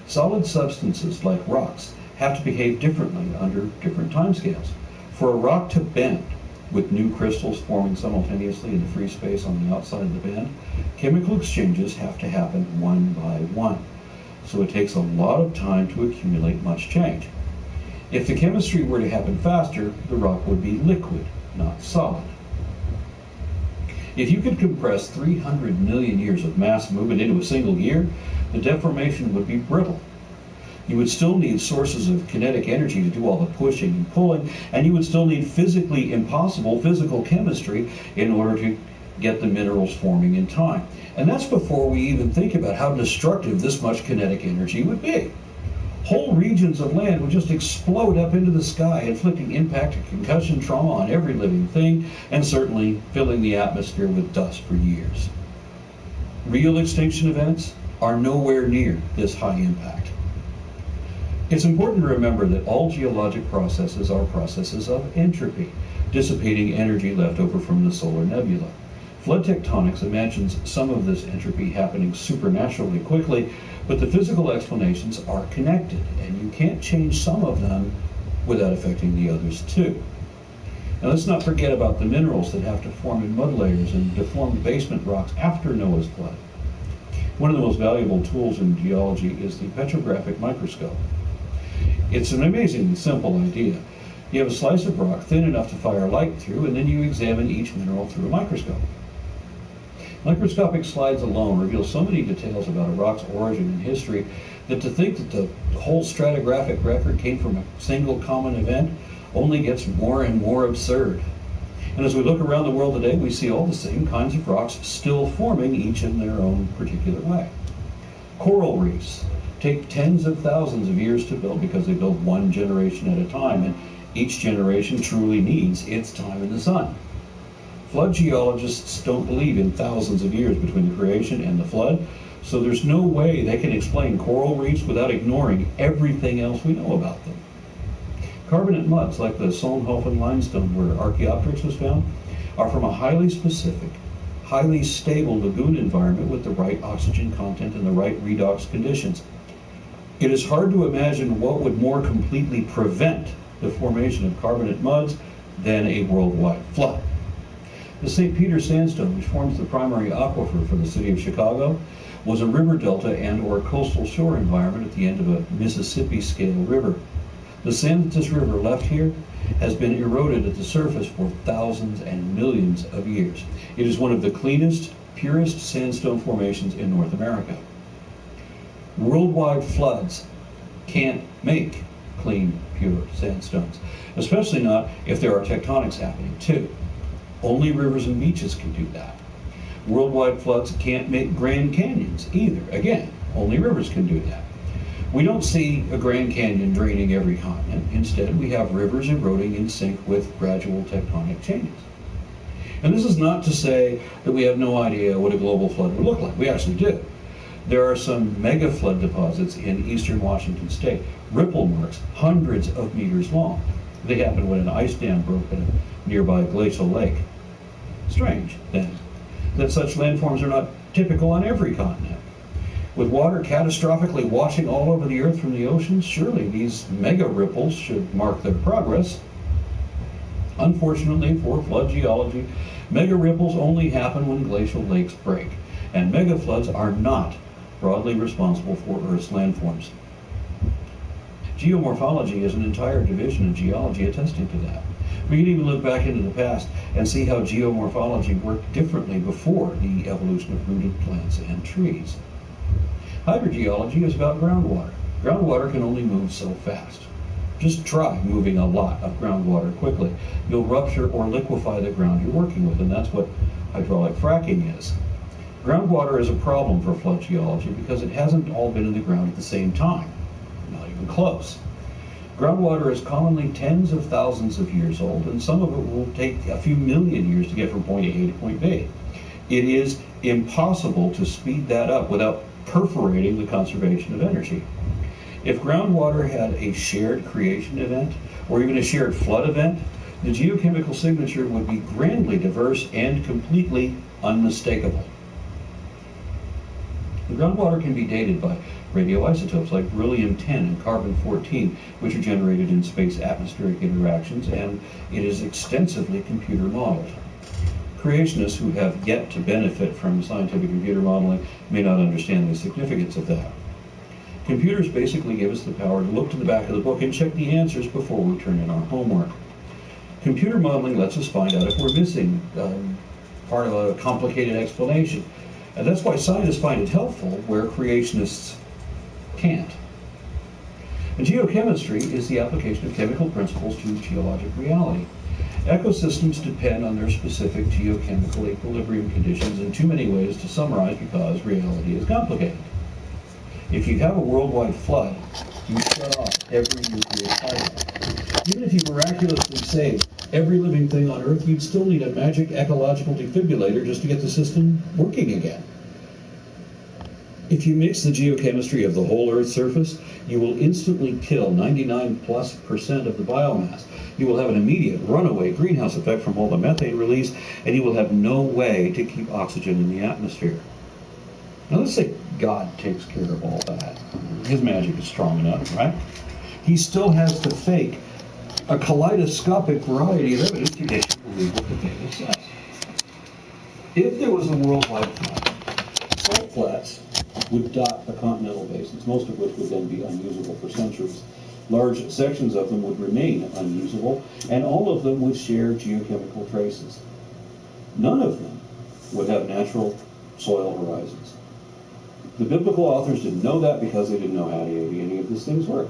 Solid substances, like rocks, have to behave differently under different timescales. For a rock to bend, with new crystals forming simultaneously in the free space on the outside of the bend, chemical exchanges have to happen one by one. So it takes a lot of time to accumulate much change. If the chemistry were to happen faster, the rock would be liquid, not solid. If you could compress 300 million years of mass movement into a single year, the deformation would be brittle. You would still need sources of kinetic energy to do all the pushing and pulling, and you would still need physically impossible physical chemistry in order to get the minerals forming in time. And that's before we even think about how destructive this much kinetic energy would be. Whole regions of land would just explode up into the sky, inflicting impact and concussion trauma on every living thing, and certainly filling the atmosphere with dust for years. Real extinction events are nowhere near this high impact. It's important to remember that all geologic processes are processes of entropy, dissipating energy left over from the solar nebula. Flood tectonics imagines some of this entropy happening supernaturally quickly, but the physical explanations are connected, and you can't change some of them without affecting the others too. Now let's not forget about the minerals that have to form in mud layers and deformed basement rocks after Noah's flood. One of the most valuable tools in geology is the petrographic microscope. It's an amazingly simple idea. You have a slice of rock thin enough to fire light through, and then you examine each mineral through a microscope. Microscopic slides alone reveal so many details about a rock's origin and history that to think that the whole stratigraphic record came from a single common event only gets more and more absurd. And as we look around the world today, we see all the same kinds of rocks still forming, each in their own particular way. Coral reefs take tens of thousands of years to build because they build one generation at a time, and each generation truly needs its time in the sun. Flood geologists don't believe in thousands of years between the creation and the flood, so there's no way they can explain coral reefs without ignoring everything else we know about them. Carbonate muds, like the Solnhofen limestone where Archaeopteryx was found, are from a highly specific, highly stable lagoon environment with the right oxygen content and the right redox conditions. It is hard to imagine what would more completely prevent the formation of carbonate muds than a worldwide flood. The St. Peter sandstone, which forms the primary aquifer for the city of Chicago, was a river delta and or coastal shore environment at the end of a Mississippi-scale river. The sand that this river left here has been eroded at the surface for thousands and millions of years. It is one of the cleanest, purest sandstone formations in North America. Worldwide floods can't make clean, pure sandstones, especially not if there are tectonics happening too. Only rivers and beaches can do that. Worldwide floods can't make Grand Canyons either. Again, only rivers can do that. We don't see a Grand Canyon draining every continent. Instead, we have rivers eroding in sync with gradual tectonic changes. And this is not to say that we have no idea what a global flood would look like. We actually do. There are some mega flood deposits in eastern Washington state, ripple marks hundreds of meters long. They happen when an ice dam broke in a nearby glacial lake. Strange, then, that such landforms are not typical on every continent. With water catastrophically washing all over the earth from the oceans, surely these mega ripples should mark their progress. Unfortunately for flood geology, mega ripples only happen when glacial lakes break, and mega floods are not broadly responsible for Earth's landforms. Geomorphology is an entire division of geology attesting to that. We can even look back into the past and see how geomorphology worked differently before the evolution of rooted plants and trees. Hydrogeology is about groundwater. Groundwater can only move so fast. Just try moving a lot of groundwater quickly. You'll rupture or liquefy the ground you're working with, and that's what hydraulic fracking is. Groundwater is a problem for flood geology because it hasn't all been in the ground at the same time. Not even close. Groundwater is commonly tens of thousands of years old, and some of it will take a few million years to get from point A to point B. It is impossible to speed that up without perforating the conservation of energy. If groundwater had a shared creation event, or even a shared flood event, the geochemical signature would be grandly diverse and completely unmistakable. The groundwater can be dated by radioisotopes like beryllium-10 and carbon-14, which are generated in space-atmospheric interactions, and it is extensively computer modeled. Creationists who have yet to benefit from scientific computer modeling may not understand the significance of that. Computers basically give us the power to look to the back of the book and check the answers before we turn in our homework. Computer modeling lets us find out if we're missing part of a complicated explanation. And that's why scientists find it helpful where creationists can't. And geochemistry is the application of chemical principles to geologic reality. Ecosystems depend on their specific geochemical equilibrium conditions in too many ways to summarize because reality is complicated. If you have a worldwide flood, you shut off every nuclear power. Even if you miraculously save every living thing on Earth, you'd still need a magic ecological defibrillator just to get the system working again. If you mix the geochemistry of the whole Earth's surface, you will instantly kill 99+% of the biomass. You will have an immediate runaway greenhouse effect from all the methane release, and you will have no way to keep oxygen in the atmosphere. Now let's say God takes care of all that. His magic is strong enough, right? He still has to fake a kaleidoscopic variety of evidence to get you to believe what the data says. If there was a worldwide flood, salt flats would dot the continental basins, most of which would then be unusable for centuries. Large sections of them would remain unusable, and all of them would share geochemical traces. None of them would have natural soil horizons. The biblical authors didn't know that because they didn't know how any of these things work.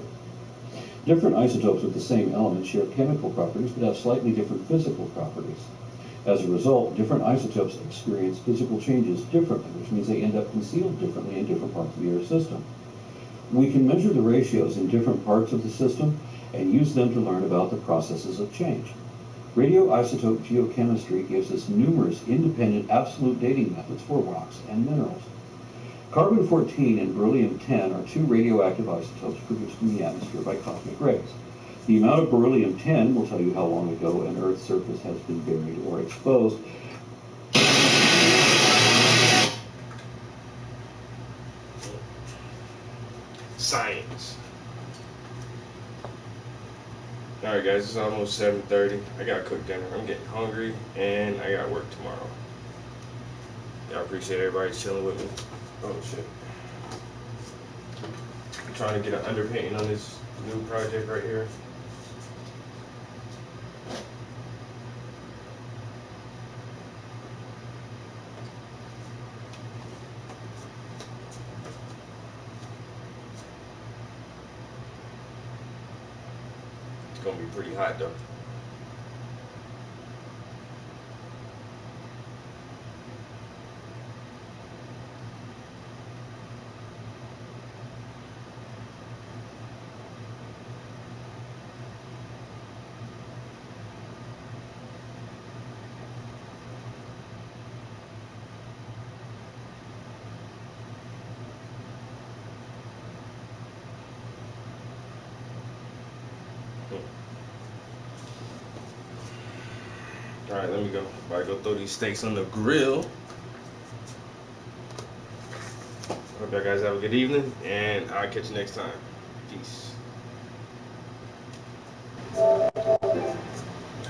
Different isotopes of the same element share chemical properties but have slightly different physical properties. As a result, different isotopes experience physical changes differently, which means they end up concealed differently in different parts of the Earth's system. We can measure the ratios in different parts of the system and use them to learn about the processes of change. Radioisotope geochemistry gives us numerous independent absolute dating methods for rocks and minerals. Carbon-14 and beryllium-10 are two radioactive isotopes produced in the atmosphere by cosmic rays. The amount of beryllium-10 will tell you how long ago an Earth's surface has been buried or exposed. Science. Alright guys, it's almost 7:30. I gotta cook dinner. I'm getting hungry and I got work tomorrow. I appreciate everybody chilling with me. Oh shit. I'm trying to get an underpainting on this new project right here. It's gonna be pretty hot though. Alright, let me go. About to go throw these steaks on the grill. Hope y'all guys have a good evening, and I'll catch you next time. Peace.